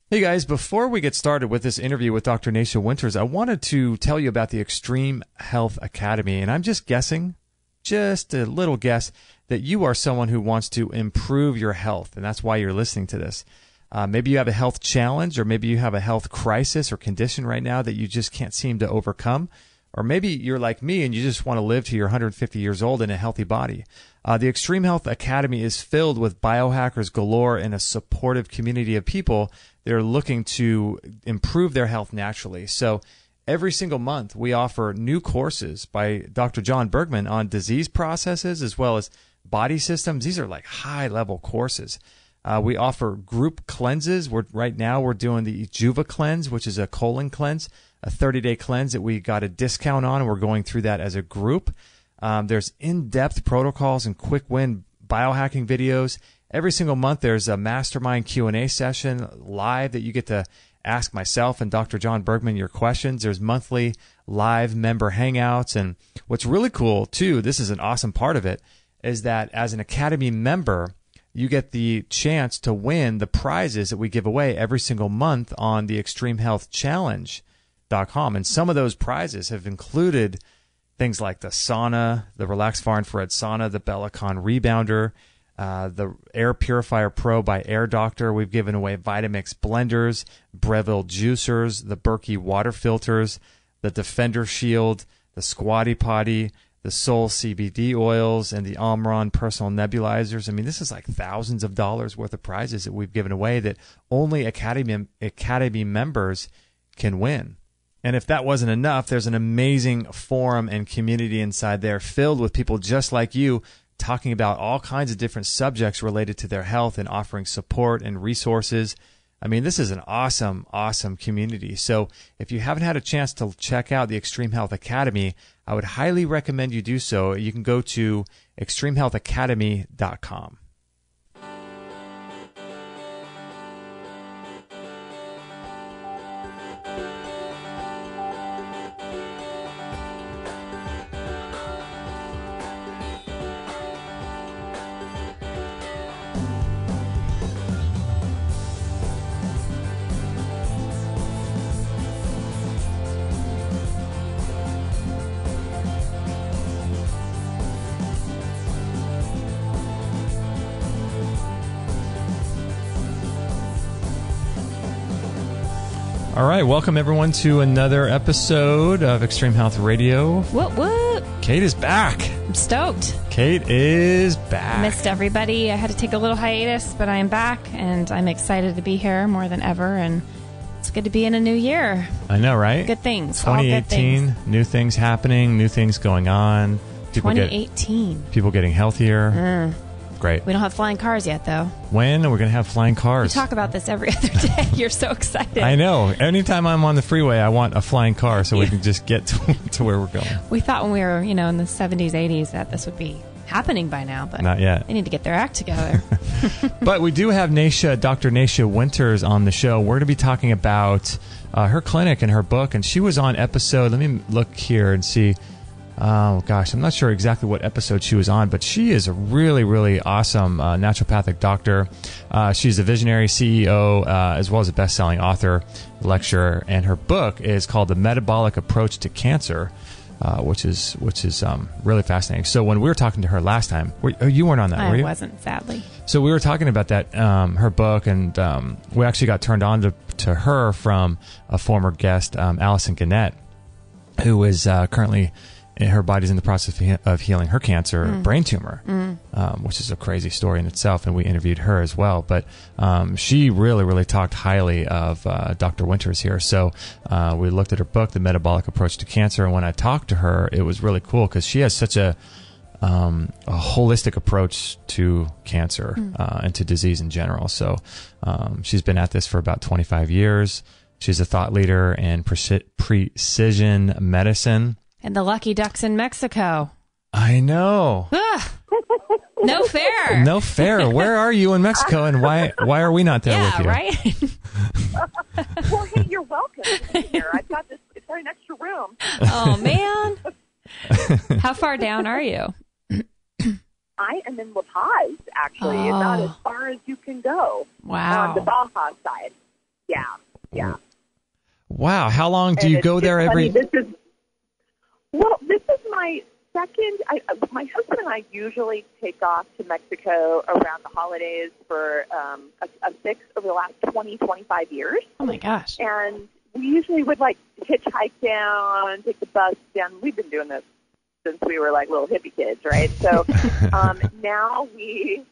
Hey guys, before we get started with this interview with Dr. Nasha Winters, I wanted to tell you about the Extreme Health Academy. And I'm just guessing, just a little guess, that you are someone who wants to improve your health. And that's why you're listening to this. Maybe you have a health challenge, or maybe you have a health crisis or condition right now that you just can't seem to overcome. Or maybe you're like me and you just want to live to your 150 years old in a healthy body. The Extreme Health Academy is filled with biohackers galore and a supportive community of people that are looking to improve their health naturally. So every single month we offer new courses by Dr. John Bergman on disease processes as well as body systems. These are like high-level courses. We offer group cleanses. Right now we're doing the Juva cleanse, which is a colon cleanse, a 30-day cleanse that we got a discount on, and we're going through that as a group. There's in-depth protocols and quick win biohacking videos. Every single month there's a mastermind Q&A session live that you get to ask myself and Dr. John Bergman your questions. There's monthly live member hangouts. And what's really cool, too, this is an awesome part of it, is that as an Academy member, you get the chance to win the prizes that we give away every single month on the ExtremeHealthChallenge.com. And some of those prizes have included things like the sauna, the Relax Far Infrared Sauna, the Bellicon Rebounder, the Air Purifier Pro by Air Doctor. We've given away Vitamix blenders, Breville juicers, the Berkey water filters, the Defender Shield, the Squatty Potty, the Soul CBD oils, and the Omron personal nebulizers. I mean, this is like thousands of dollars worth of prizes that we've given away that only Academy members can win. And if that wasn't enough, there's an amazing forum and community inside there filled with people just like you talking about all kinds of different subjects related to their health and offering support and resources. I mean, this is an awesome, awesome community. So if you haven't had a chance to check out the Extreme Health Academy, I would highly recommend you do so. You can go to ExtremeHealthAcademy.com. All right, welcome everyone to another episode of Extreme Health Radio. What? Kate is back. I'm stoked. Kate is back. I missed everybody. I had to take a little hiatus, but I am back, and I'm excited to be here more than ever, and it's good to be in a new year. I know, right? Good things. 2018, all good things. New things happening, new things going on. 2018. People getting healthier. Great. We don't have flying cars yet, though. When are we going to have flying cars? We talk about this every other day. You're so excited. I know. Anytime I'm on the freeway, I want a flying car so we can just get to where we're going. We thought when we were, in the 70s, 80s, that this would be happening by now, but not yet. They need to get their act together. But we do have Dr. Nasha Winters on the show. We're going to be talking about her clinic and her book, and she was on episode, let me look here and see. Oh, gosh, I'm not sure exactly what episode she was on, but she is a really, really awesome naturopathic doctor. She's a visionary CEO as well as a best-selling author, lecturer, and her book is called The Metabolic Approach to Cancer, which is really fascinating. So when we were talking to her last time, you weren't on that, were you? I wasn't, sadly. So we were talking about that, her book, and we actually got turned on to her from a former guest, Allison Gannett, who is currently... her body's in the process of healing her cancer brain tumor, which is a crazy story in itself, and we interviewed her as well. But she really, really talked highly of Dr. Winters here. So we looked at her book, The Metabolic Approach to Cancer, and when I talked to her, it was really cool because she has such a holistic approach to cancer and to disease in general. So she's been at this for about 25 years. She's a thought leader in precision medicine. And the lucky ducks in Mexico. I know. No fair. No fair. Where are you in Mexico, and why are we not there with you? Right? Well, hey, you're welcome here. I've got this very extra room. Oh, man. How far down are you? I am in La Paz, actually, about as far as you can go. Wow. On the Baja side. Yeah. Wow. How long do And you go there every? This is my second. My husband and I usually take off to Mexico around the holidays for a fix over the last 25 years. Oh my gosh. And we usually would like hitchhike down, take the bus down. We've been doing this since we were like little hippie kids, right? So now we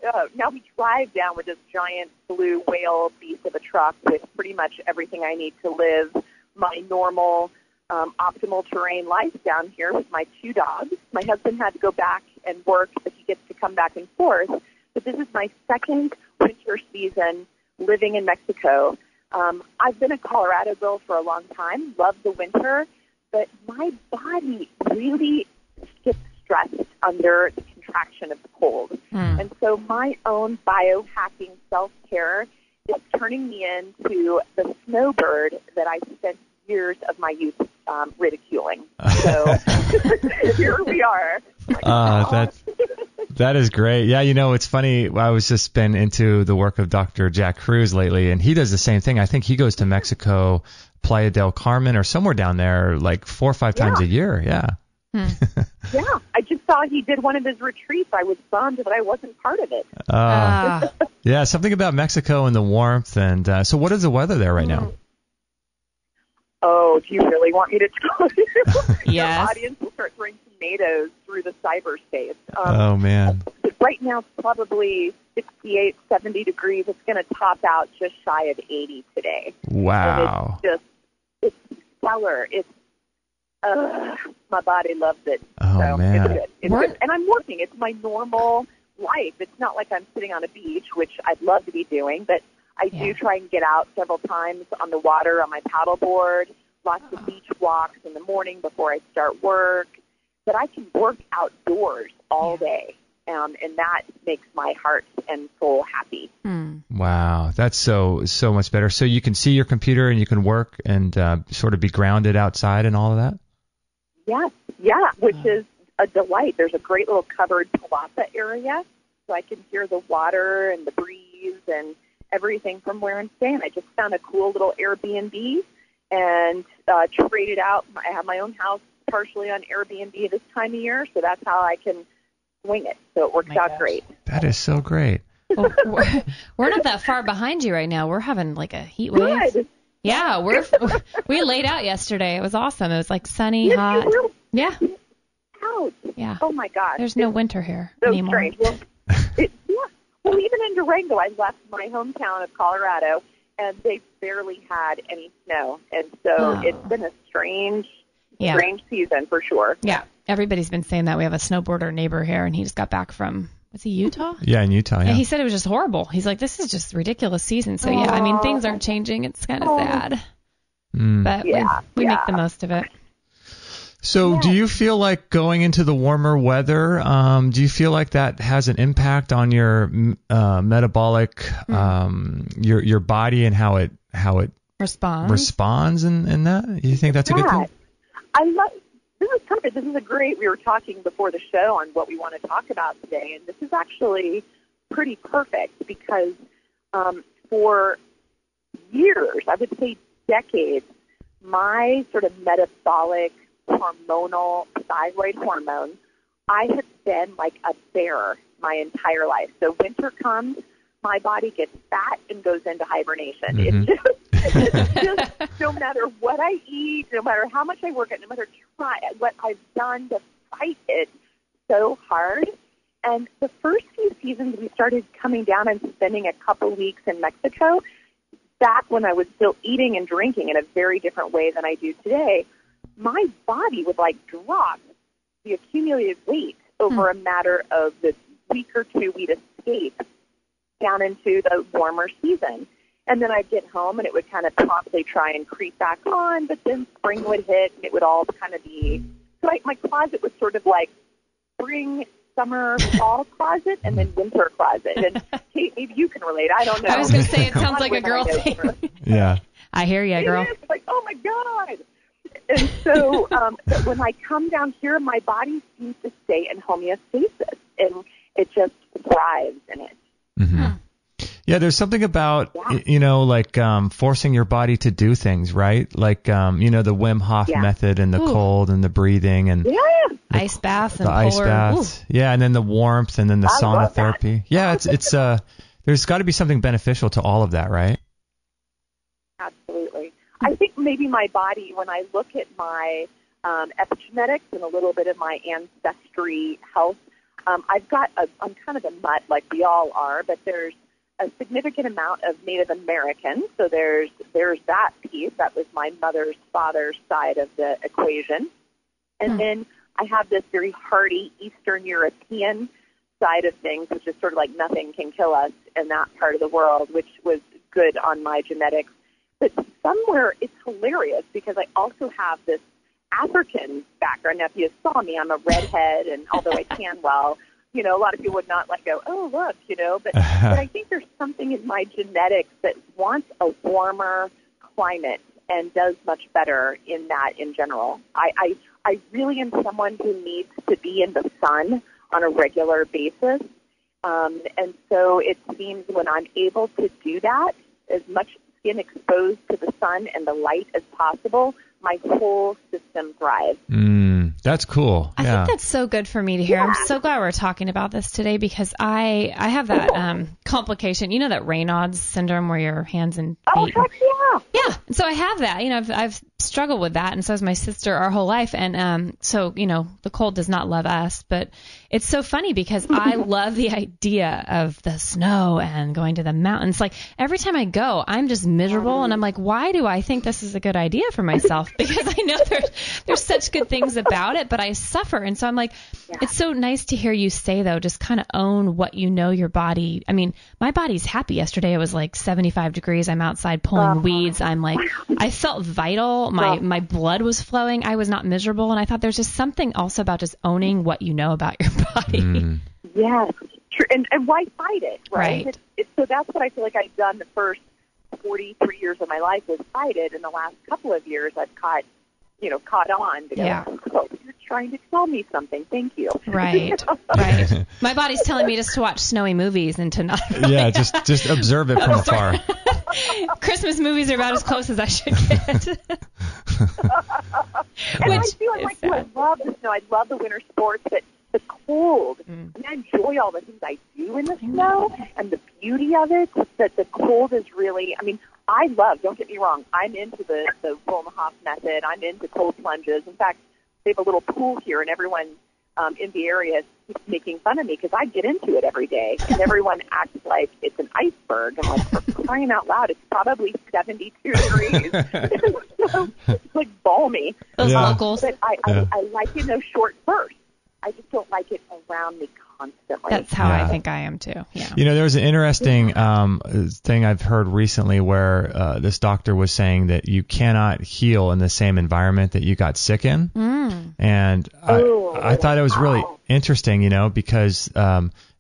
drive down with this giant blue whale beast of a truck with pretty much everything I need to live my normal optimal terrain life down here with my 2 dogs. My husband had to go back and work, but he gets to come back and forth. But this is my second winter season living in Mexico. I've been a Colorado girl for a long time, love the winter, but my body really gets stressed under the contraction of the cold. And so my own biohacking self-care is turning me into the snowbird that I spent years of my youth ridiculing. So here we are. That is great. Yeah, it's funny. I was just been into the work of Dr. Jack Cruz lately, and he does the same thing. I think he goes to Mexico, Playa del Carmen, or somewhere down there, like 4 or 5 times a year. Yeah. Yeah, I just saw he did one of his retreats. I was bummed that I wasn't part of it. Yeah, something about Mexico and the warmth. And so what is the weather there right now? Oh, do you really want me to tell you? Yes. The audience will start throwing tomatoes through the cyberspace. Oh, man. Right now it's probably 68, 70 degrees. It's going to top out just shy of 80 today. Wow. And it's stellar. My body loves it. Oh, so man. It's good. It's good. And I'm working. It's my normal life. It's not like I'm sitting on a beach, which I'd love to be doing, but I do try and get out several times on the water on my paddleboard, lots of beach walks in the morning before I start work. But I can work outdoors all day, and that makes my heart and soul happy. Wow, that's so much better. So you can see your computer and you can work and sort of be grounded outside and all of that? Yeah, which is a delight. There's a great little covered plaza area, so I can hear the water and the breeze and everything from where I'm staying. I just found a cool little Airbnb and traded out. I have my own house partially on Airbnb this time of year, so that's how I can swing it. So it works out great. That is so great. Well, we're not that far behind you right now. We're having like a heat wave. Good. Yeah, we laid out yesterday. It was awesome. It was like sunny, hot. Yeah. Ouch. Yeah. Oh my gosh. There's no winter here so anymore. Strange. Well, even in Durango, I left my hometown of Colorado, and they barely had any snow, and so it's been a strange season for sure. Yeah, everybody's been saying that. We have a snowboarder neighbor here, and he just got back from, was he Utah? Yeah, in Utah, yeah. And he said it was just horrible. He's like, this is just a ridiculous season. So, yeah, I mean, things are changing. It's kind of sad. But we make the most of it. So do you feel like going into the warmer weather, do you feel like that has an impact on your metabolic, your body and how it responds in that? You think that's a good thing? This is perfect. This is we were talking before the show on what we want to talk about today, and this is actually pretty perfect because for years, I would say decades, my sort of metabolic hormonal thyroid hormone, I have been like a bear my entire life. So winter comes, my body gets fat and goes into hibernation. It's just no matter what I eat, no matter how much I work at, no matter what I've done to fight it so hard. And the first few seasons we started coming down and spending a couple weeks in Mexico, back when I was still eating and drinking in a very different way than I do today, my body would like drop the accumulated weight over a matter of the week or two we'd escape down into the warmer season. And then I'd get home and it would kind of promptly try and creep back on, but then spring would hit and it would all kind of be, so my closet was sort of like spring, summer, fall closet and then winter closet. And Kate, maybe you can relate. I don't know. I was going to say, it sounds like a girl thing. Yeah. I hear you, girl. It is like, oh my God. And so when I come down here, my body seems to stay in homeostasis, and it just thrives in it. Mm-hmm. Yeah, there's something about, like forcing your body to do things, right? Like, the Wim Hof method and the cold and the breathing and ice bath and the ice baths. Yeah, and then the warmth and then the sauna therapy. That. Yeah, it's there's got to be something beneficial to all of that, right? Absolutely. I think maybe my body, when I look at my epigenetics and a little bit of my ancestry health, I'm kind of a mutt like we all are, but there's a significant amount of Native American. So there's that piece. That was my mother's father's side of the equation. And then I have this very hardy Eastern European side of things, which is sort of like nothing can kill us in that part of the world, which was good on my genetics. But somewhere it's hilarious because I also have this African background. Now, if you saw me, I'm a redhead, and although I tan well, a lot of people would not go, oh, look, but I think there's something in my genetics that wants a warmer climate and does much better in that in general. I really am someone who needs to be in the sun on a regular basis, and so it seems when I'm able to do that, as much skin exposed to the sun and the light as possible, my whole system thrives. That's cool. I think that's so good for me to hear. I'm so glad we're talking about this today because I have that complication. You know that Raynaud's syndrome where your hands and feet. Oh, heck yeah. Yeah. So I have that. I've struggled with that, and so has my sister our whole life. And so the cold does not love us, but it's so funny because I love the idea of the snow and going to the mountains. Like every time I go, I'm just miserable, and I'm like, why do I think this is a good idea for myself? Because I know there's such good things about it, but I suffer. And so I'm like, it's so nice to hear you say, though, just kind of own what your body. I mean, my body's happy. Yesterday it was like 75 degrees. I'm outside pulling weeds. I'm like, I felt vital. My blood was flowing. I was not miserable. And I thought there's just something also about just owning what you know about your body. Yes, true. And why fight it, right? So that's what I feel like I've done the first 43 years of my life was fight it. In the last couple of years, I've caught on to go, oh, you're trying to tell me something. Thank you. Right, right. My body's telling me just to watch snowy movies and to not really just observe it from afar. Christmas movies are about as close as I should get. I love the snow. I love the winter sports, but the cold. I mean, I enjoy all the things I do in the snow and the beauty of it, that the cold is really, I love, don't get me wrong, I'm into the Wim Hof method. I'm into cold plunges. In fact, they have a little pool here, and everyone in the area keeps making fun of me because I get into it every day, and everyone acts like it's an iceberg. I'm like, for crying out loud, it's probably 72 degrees. It's like balmy. Those locals. But I like it in those short bursts. I just don't like it around me constantly. That's how I think I am too. Yeah. There was an interesting thing I've heard recently where this doctor was saying that you cannot heal in the same environment that you got sick in. And I thought it was really interesting, because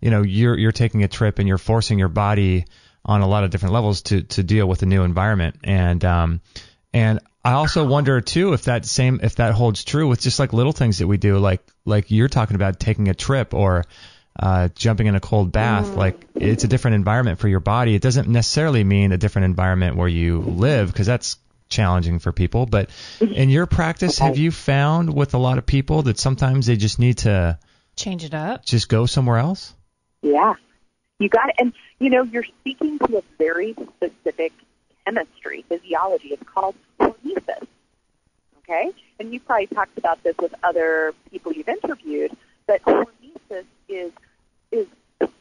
you're taking a trip and you're forcing your body on a lot of different levels to deal with a new environment. And I also wonder too if that holds true with just like little things that we do, like you're talking about taking a trip or jumping in a cold bath. Like it's a different environment for your body. It doesn't necessarily mean a different environment where you live, because that's challenging for people. But in your practice, have you found with a lot of people that sometimes they just need to change it up, just go somewhere else? Yeah, you got it. And you're speaking to a very specific chemistry, physiology. It's called hormesis. Okay? And you probably talked about this with other people you've interviewed, but hormesis is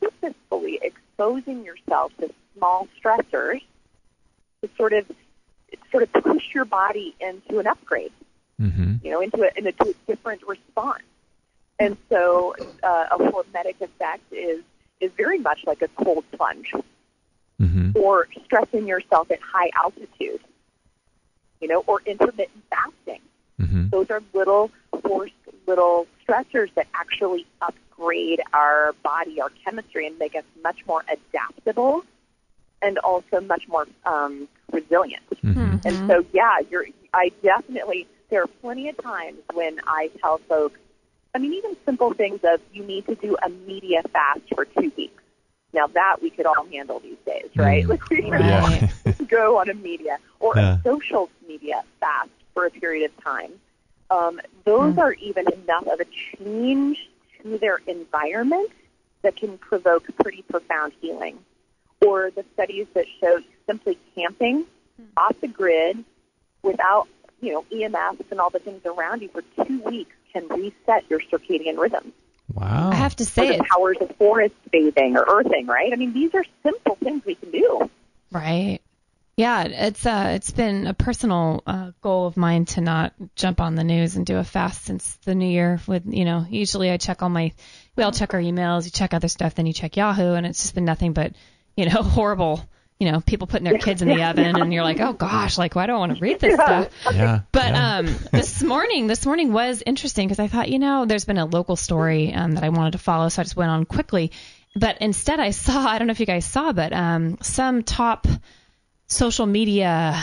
purposefully exposing yourself to small stressors to sort of push your body into an upgrade, into a different response. And so a hormetic effect is very much like a cold plunge. Or stressing yourself at high altitude, or intermittent fasting. Those are forced little stressors that actually upgrade our body, our chemistry, and make us much more adaptable and also much more resilient. And so, there are plenty of times when I tell folks, even simple things of you need to do a media fast for 2 weeks. Now that we could all handle these days, right? Like we could go on a media or a social media fast for a period of time. Those are even enough of a change to their environment that can provoke pretty profound healing. Or the studies that show simply camping off the grid without, EMFs and all the things around you for 2 weeks can reset your circadian rhythm. Wow. I have to say, the powers of forest bathing or earthing, right? I mean, these are simple things we can do. Right. Yeah, it's been a personal goal of mine to not jump on the news and do a fast since the new year. With usually I check we all check our emails, you check other stuff, then you check Yahoo, and it's just been nothing but horrible. People putting their kids in the oven, and you're like, oh gosh, like, well, I don't want to read this stuff. Yeah. But this morning was interesting because I thought, there's been a local story that I wanted to follow, so I just went on quickly. But instead I don't know if you guys saw, but some top social media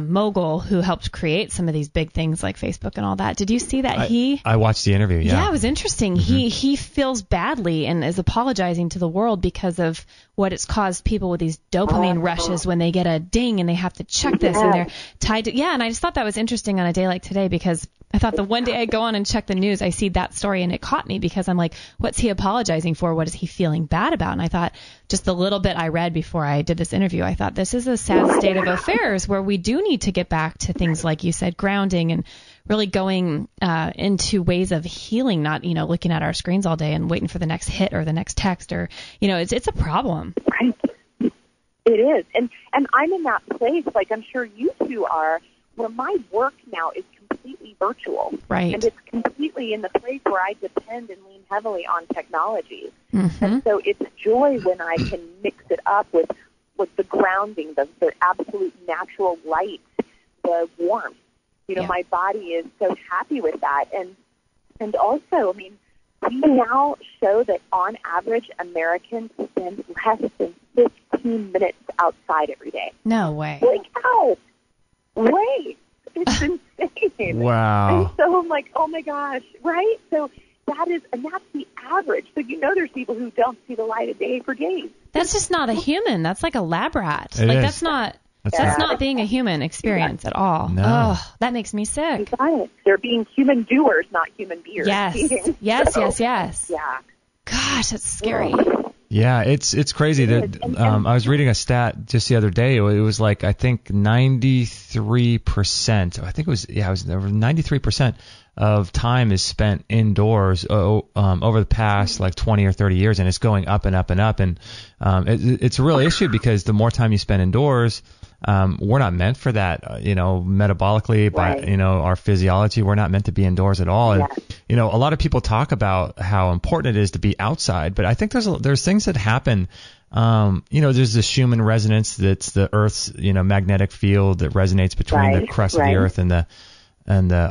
mogul who helped create some of these big things like Facebook and all that. Did you see that? I watched the interview. Yeah, it was interesting. Mm-hmm. He feels badly and is apologizing to the world because of what it's caused people with these dopamine rushes when they get a ding and they have to check this and they're tied to. Yeah, and I just thought that was interesting on a day like today because I thought the one day I go on and check the news, I see that story and it caught me because I'm like, what's he apologizing for? What is he feeling bad about? And I thought just the little bit I read before I did this interview, I thought this is a sad state of affairs where we do need to get back to things like you said, grounding and really going into ways of healing, not, looking at our screens all day and waiting for the next hit or the next text or, it's a problem. Right. It is. And I'm in that place, like I'm sure you two are, where my work now is completely virtual. Right. And it's completely in the place where I depend and lean heavily on technology. Mm-hmm. And so it's joy when I can mix it up with the grounding, the absolute natural light, the warmth. My body is so happy with that. And also, we now show that on average Americans spend less than 15 minutes outside every day. No way. Like, ow! Wait, it's insane. Wow. And so I'm like, oh my gosh, right? So that's the average. So there's people who don't see the light of day for days. That's just not a human. That's like a lab rat. That's not being a human experience at all. No. Oh, that makes me sick. They're being human doers, not human beers. Yes. Yes. Yeah. Gosh, that's scary. Yeah, it's crazy that I was reading a stat just the other day. It was like I think 93%. I think it was over 93% of time is spent indoors over the past like 20 or 30 years, and it's going up and up and up. And it's a real issue because the more time you spend indoors, we're not meant for that. Metabolically by our physiology, we're not meant to be indoors at all. And a lot of people talk about how important it is to be outside, but I think there's things that happen. There's the Schumann resonance, that's the Earth's magnetic field that resonates between the crust of the Earth and the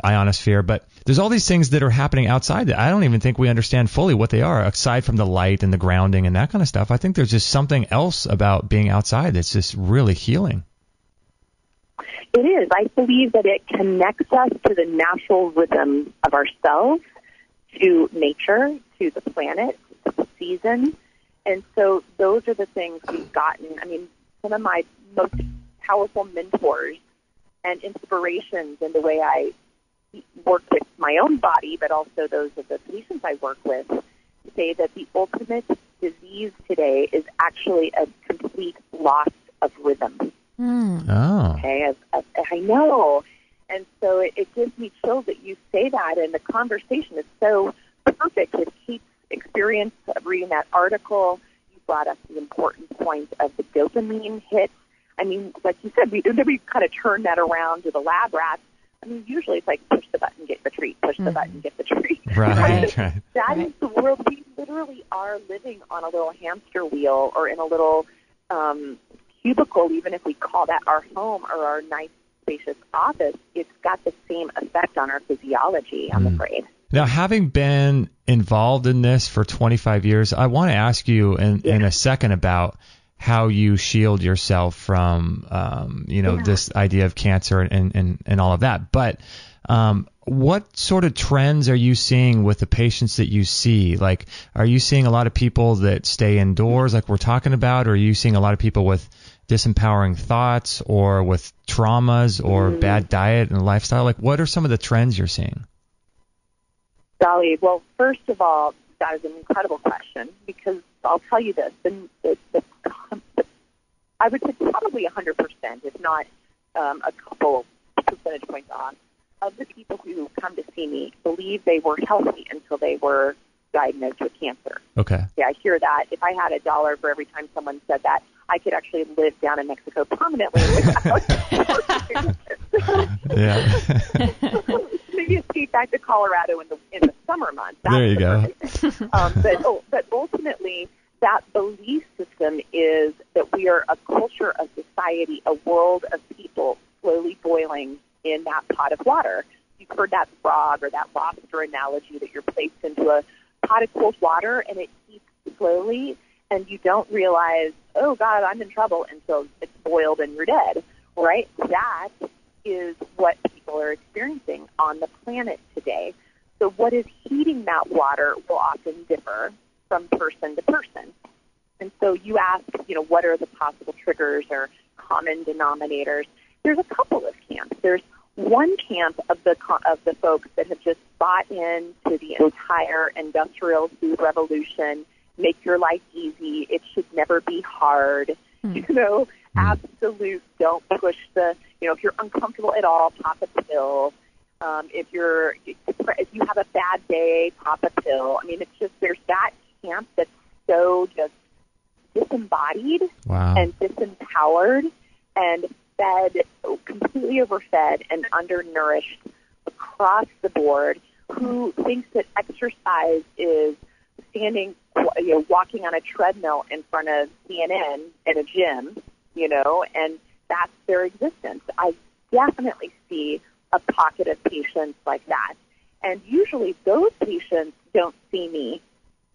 ionosphere. But there's all these things that are happening outside that I don't even think we understand fully what they are, aside from the light and the grounding and that kind of stuff. I think there's just something else about being outside that's just really healing. It is. I believe that it connects us to the natural rhythm of ourselves, to nature, to the planet, to the seasons. And so those are the things we've gotten. Some of my most powerful mentors and inspirations in the way I work with my own body, but also those of the patients I work with, say that the ultimate disease today is actually a complete loss of rhythm. Oh. Okay, I know. And so it gives me chills that you say that, and the conversation is so perfect with Kate's experience of reading that article. You brought up the important point of the dopamine hit. Like you said, we kind of turn that around to the lab rats. Usually it's like push the button, get the treat, push the button, get the treat. Right. That is the world. We literally are living on a little hamster wheel or in a little cubicle, even if we call that our home or our nice, spacious office. It's got the same effect on our physiology, I'm afraid. Now, having been involved in this for 25 years, I want to ask you in a second about how you shield yourself from, this idea of cancer and all of that. But What sort of trends are you seeing with the patients that you see? Like, are you seeing a lot of people that stay indoors like we're talking about, or are you seeing a lot of people with disempowering thoughts or with traumas or bad diet and lifestyle? Like, what are some of the trends you're seeing? Dolly, well, first of all, that is an incredible question, because I'll tell you this, I would say probably 100%, if not a couple percentage points off, of the people who come to see me believe they were healthy until they were diagnosed with cancer. Okay. Yeah, I hear that. If I had $1 for every time someone said that, I could actually live down in Mexico permanently without Yeah. maybe escape back to Colorado in the summer months. That's there you go. But ultimately, that belief system is that we are a culture, a society, a world of people slowly boiling in that pot of water. You've heard that frog or that lobster analogy, that you're placed into a pot of cold water and it heats slowly, and you don't realize, oh, God, I'm in trouble, until it's boiled and you're dead, right? That is what people are experiencing on the planet today. So what is heating that water will often differ from person to person. And so you ask, what are the possible triggers or common denominators? There's a couple of camps. There's one camp of the folks that have just bought into the entire industrial food revolution, make your life easy, it should never be hard, absolute, don't push if you're uncomfortable at all, pop a pill. If you have a bad day, pop a pill. I mean, it's just, there's that camp that's so just disembodied and disempowered and fed, completely overfed and undernourished across the board, who thinks that exercise is standing, walking on a treadmill in front of CNN in a gym, and that's their existence. I definitely see a pocket of patients like that. And usually those patients don't see me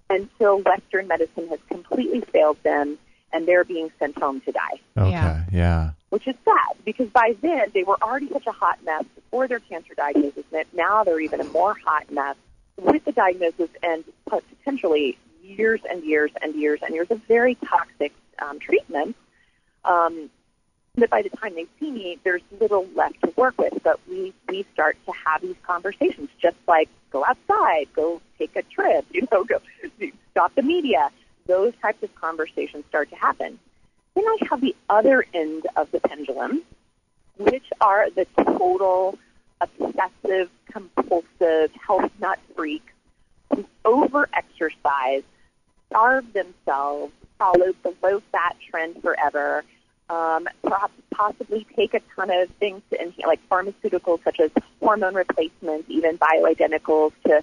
until Western medicine has completely failed them and they're being sent home to die. Okay, yeah. Which is sad, because by then they were already such a hot mess before their cancer diagnosis, and now they're even a more hot mess with the diagnosis and potentially years and years and years and years of very toxic treatment. That by the time they see me, there's little left to work with. But we start to have these conversations, just like go outside, go take a trip, go stop the media. Those types of conversations start to happen. Then I have the other end of the pendulum, which are the total obsessive, compulsive, health nut freaks who over-exercise, starve themselves, follow the low-fat trend forever, perhaps possibly take a ton of things like pharmaceuticals such as hormone replacements, even bioidenticals to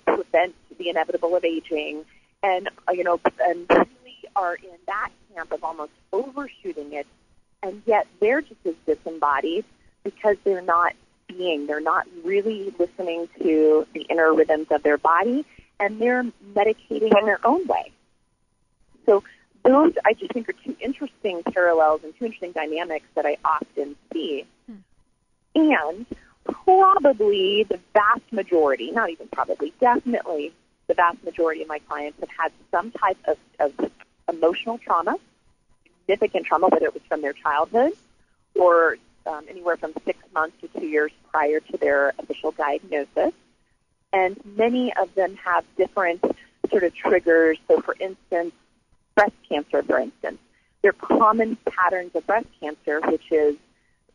prevent the inevitable of aging, and really are in that camp of almost overshooting it, and yet they're just as disembodied because they're not really listening to the inner rhythms of their body, and they're medicating in their own way. So those, I just think, are two interesting parallels and two interesting dynamics that I often see. And probably the vast majority, not even probably, definitely the vast majority of my clients have had some type of emotional trauma, significant trauma, whether it was from their childhood or anywhere from 6 months to 2 years prior to their official diagnosis. And many of them have different sort of triggers. So, for instance, breast cancer, for instance. There are common patterns of breast cancer, which is,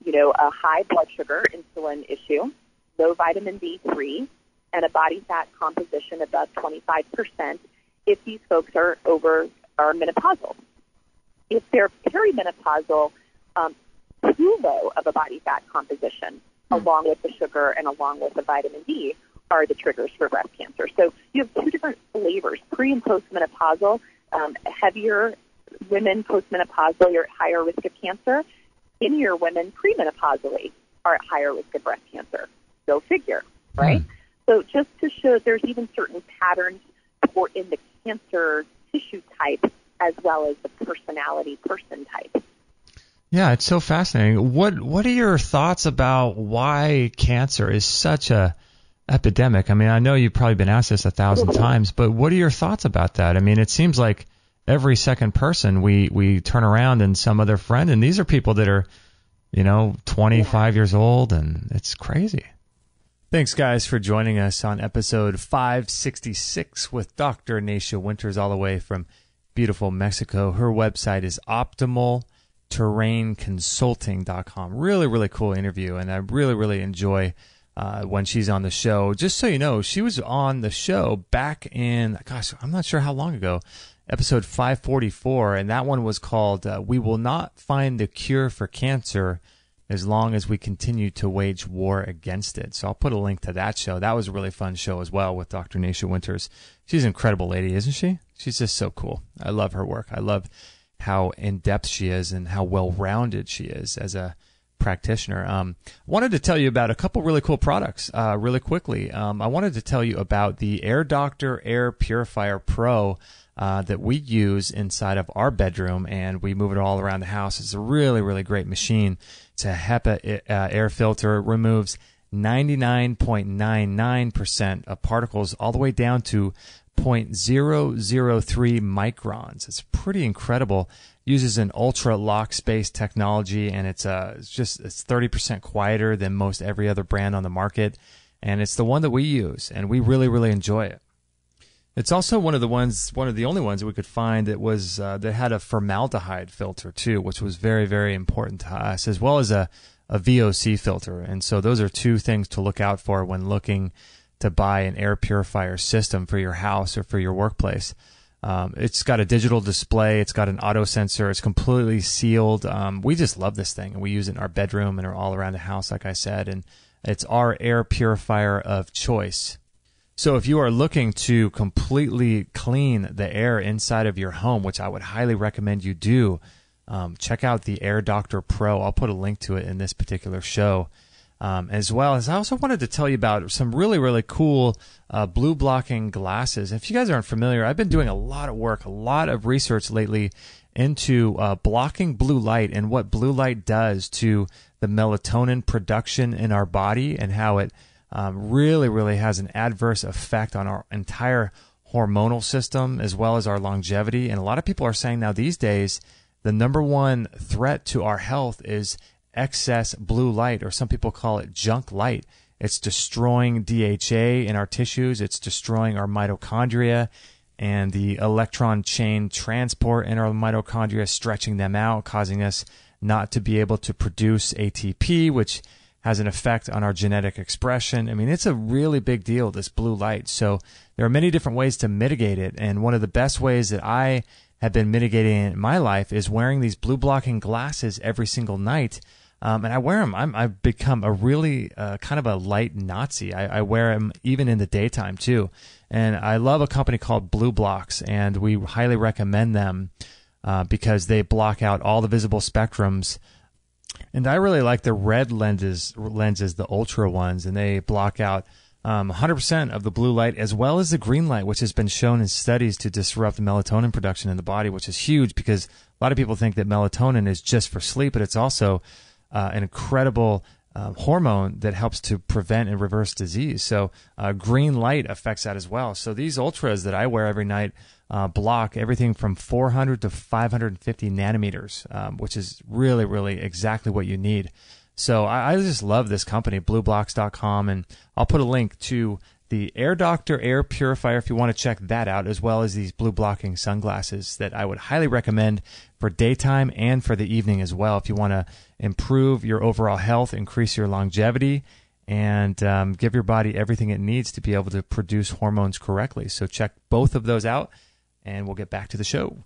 a high blood sugar, insulin issue, low vitamin D3, and a body fat composition above 25% if these folks are menopausal. If they're perimenopausal, too low of a body fat composition, along with the sugar and along with the vitamin D, are the triggers for breast cancer. So you have two different flavors, pre- and post-menopausal. Heavier women post-menopausal are at higher risk of cancer. Skinnier women premenopausally are at higher risk of breast cancer. Go figure, right? So just to show there's even certain patterns in the cancer tissue type as well as the personality person type. Yeah, it's so fascinating. What are your thoughts about why cancer is such a epidemic? I mean, I know you've probably been asked this 1,000 times, but what are your thoughts about that? I mean, it seems like every second person we turn around and some other friend, and these are people that are, 25 years old, and it's crazy. Thanks, guys, for joining us on episode 566 with Dr. Nasha Winters, all the way from beautiful Mexico. Her website is optimalterrainconsulting.com. Really, really cool interview, and I really, really enjoy when she's on the show. Just so you know, she was on the show back in, I'm not sure how long ago, episode 544, and that one was called We Will Not Find the Cure for Cancer as Long as We Continue to Wage War Against It. So I'll put a link to that show. That was a really fun show as well with Dr. Nasha Winters. She's an incredible lady, isn't she? She's just so cool. I love her work. I love how in-depth she is and how well-rounded she is as a practitioner. I wanted to tell you about a couple really cool products really quickly. I wanted to tell you about the Air Doctor Air Purifier Pro that we use inside of our bedroom, and we move it all around the house. It's a really, really great machine. It's a HEPA air filter. It removes 99.99% of particles all the way down to 0.003 microns. It's pretty incredible. Uses an ultra lock space technology, and it's 30% quieter than most every other brand on the market, and it's the one that we use, and we really, really enjoy it. It's also one of the only ones that we could find that was that had a formaldehyde filter too, which was very, very important to us, as well as a VOC filter. And so those are two things to look out for when looking to buy an air purifier system for your house or for your workplace. It's got a digital display. It's got an auto sensor. It's completely sealed. We just love this thing, and we use it in our bedroom and all around the house, like I said. And it's our air purifier of choice. So if you are looking to completely clean the air inside of your home, which I would highly recommend you do, check out the Air Doctor Pro. I'll put a link to it in this particular show. As well as I also wanted to tell you about some really, really cool blue blocking glasses. If you guys aren't familiar, I've been doing a lot of work, a lot of research lately into blocking blue light and what blue light does to the melatonin production in our body, and how it really, really has an adverse effect on our entire hormonal system as well as our longevity. And a lot of people are saying now these days the number one threat to our health is excess blue light, or some people call it junk light. It's destroying DHA in our tissues. It's destroying our mitochondria and the electron chain transport in our mitochondria, stretching them out, causing us not to be able to produce ATP, which has an effect on our genetic expression. I mean, it's a really big deal, this blue light. So there are many different ways to mitigate it. And one of the best ways that I have been mitigating it in my life is wearing these blue blocking glasses every single night. And I wear them. I've become a really kind of a light Nazi. I wear them even in the daytime too. And I love a company called Blue Blocks, and we highly recommend them because they block out all the visible spectrums. And I really like the red lenses, the ultra ones, and they block out 100% of the blue light, as well as the green light, which has been shown in studies to disrupt melatonin production in the body, which is huge because a lot of people think that melatonin is just for sleep, but it's also an incredible hormone that helps to prevent and reverse disease. So green light affects that as well. So these ultras that I wear every night block everything from 400 to 550 nanometers, which is really, really exactly what you need. So I just love this company, blueblocks.com, and I'll put a link to the Air Doctor Air Purifier if you want to check that out, as well as these blue blocking sunglasses that I would highly recommend for daytime and for the evening as well, if you want to improve your overall health, increase your longevity, and give your body everything it needs to be able to produce hormones correctly. So check both of those out, and we'll get back to the show.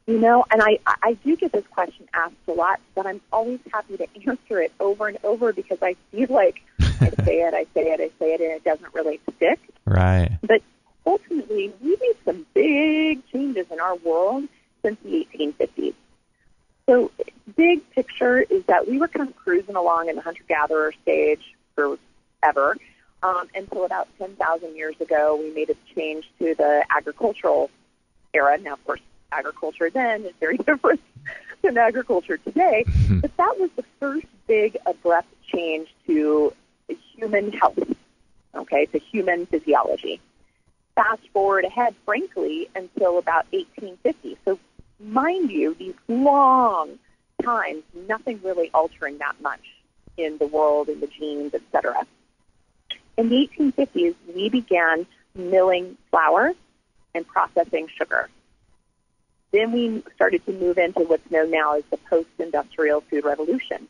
You know, and I do get this question asked a lot, but I'm always happy to answer it over and over because I feel like I say it, and it doesn't really stick. Right. But ultimately, we made some big changes in our world since the 1850s. So big picture is that we were kind of cruising along in the hunter-gatherer stage forever until about 10,000 years ago, we made a change to the agricultural era. Now, of course, agriculture then is very different in agriculture today, but that was the first big abrupt change to human health, okay, to human physiology. Fast forward ahead, frankly, until about 1850. So mind you, these long times, nothing really altering that much in the world, in the genes, et cetera. In the 1850s, we began milling flour and processing sugar. Then we started to move into what's known now as the post-industrial food revolution.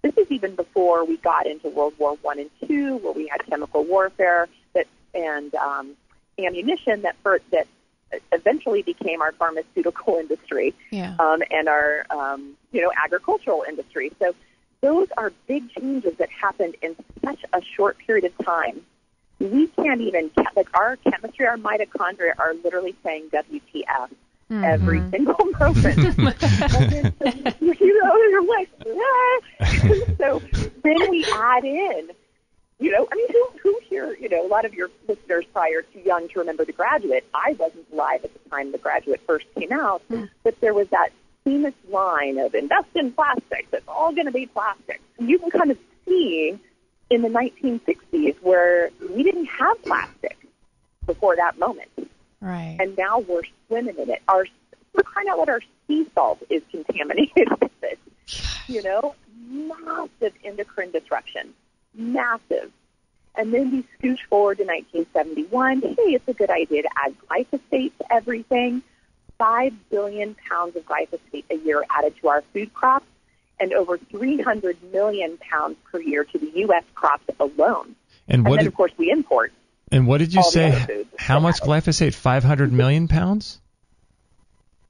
This is even before we got into World War I and II, where we had chemical warfare and ammunition that eventually became our pharmaceutical industry and our agricultural industry. So those are big changes that happened in such a short period of time. We can't even, like our chemistry, our mitochondria are literally saying WTF every single moment. And then, you're like, so then we add in, who here, a lot of your listeners probably are too young to remember The Graduate. I wasn't alive at the time The Graduate first came out, but there was that famous line of invest in plastics. It's all going to be plastic. You can kind of see in the 1960s where we didn't have plastic before that moment. Right. And now we're swimming in it. We're crying out that our sea salt is contaminated with it. Massive endocrine disruption. Massive. And then we scooch forward to 1971. Hey, it's a good idea to add glyphosate to everything. 5 billion pounds of glyphosate a year added to our food crops, and over 300 million pounds per year to the U.S. crops alone. And then, of course, we import. And what did you say? How much glyphosate? 500 million pounds?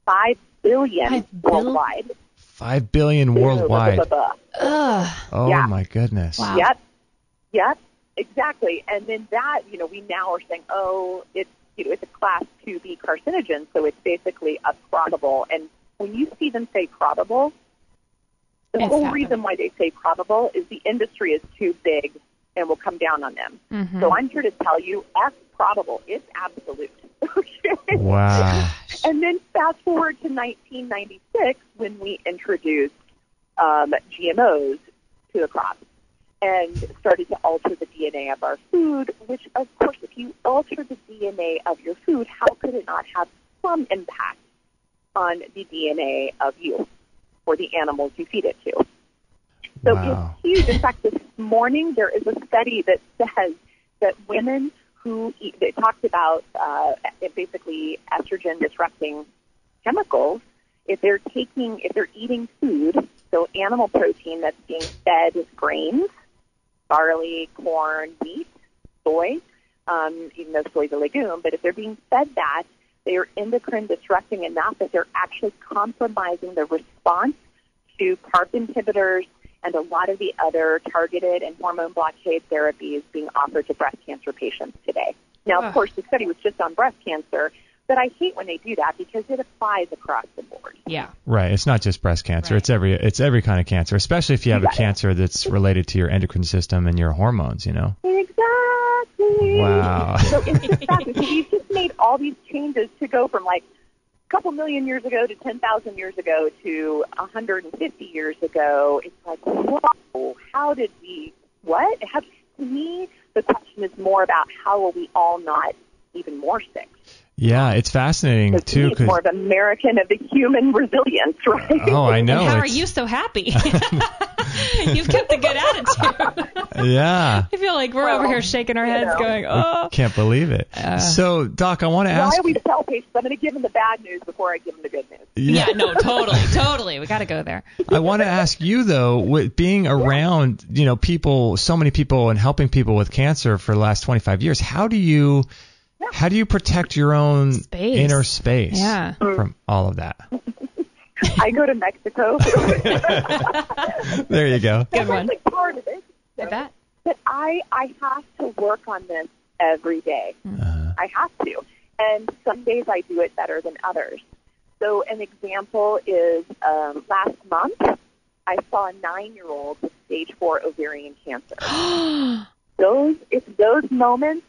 5 billion worldwide. 5 billion worldwide. Oh, my goodness. Wow. Yep, exactly. And then that, we now are saying, it's a class 2B carcinogen, so it's basically a probable. And when you see them say probable, the whole reason why they say probable is the industry is too big and will come down on them. Mm-hmm. So I'm here to tell you, F probable, it's absolute. Okay? Wow. And then fast forward to 1996 when we introduced GMOs to the crop and started to alter the DNA of our food, which, of course, if you alter the DNA of your food, how could it not have some impact on the DNA of you or the animals you feed it to? So It's huge. In fact, this morning there is a study that says that women who eat, it talks about basically estrogen disrupting chemicals, if they're eating food, so animal protein that's being fed with grains, barley, corn, wheat, soy, even though soy is a legume, but if they're being fed that, they are endocrine disrupting enough that they're actually compromising the response to PARP inhibitors and a lot of the other targeted and hormone blockade therapies being offered to breast cancer patients today. Now, of course, the study was just on breast cancer, but I hate when they do that because it applies across the board. Yeah. Right. It's not just breast cancer. Right. It's every kind of cancer, especially if you have a cancer that's related to your endocrine system and your hormones, Exactly. Wow. So we've just made all these changes to go from like a couple million years ago to 10,000 years ago to 150 years ago. It's like, whoa, how did we, what? To me, the question is more about how are we all not even more sick? Yeah, it's fascinating, too. It's more of American of the human resilience, right? Oh, I know. And how are you so happy? You've kept a good attitude. Yeah. I feel like we're over here shaking our heads going, oh. Can't believe it. So, Doc, I want to ask... Why we tell patients I'm going to give them the bad news before I give them the good news? Yeah, no, totally. We got to go there. I want to ask you, though, with being around, people, so many people and helping people with cancer for the last 25 years, how do you protect your own inner space from all of that? I go to Mexico. There you go. Good one. That's like part of it. I bet. But I have to work on this every day. I have to. And some days I do it better than others. So an example is last month I saw a 9-year-old with stage 4 ovarian cancer. It's those moments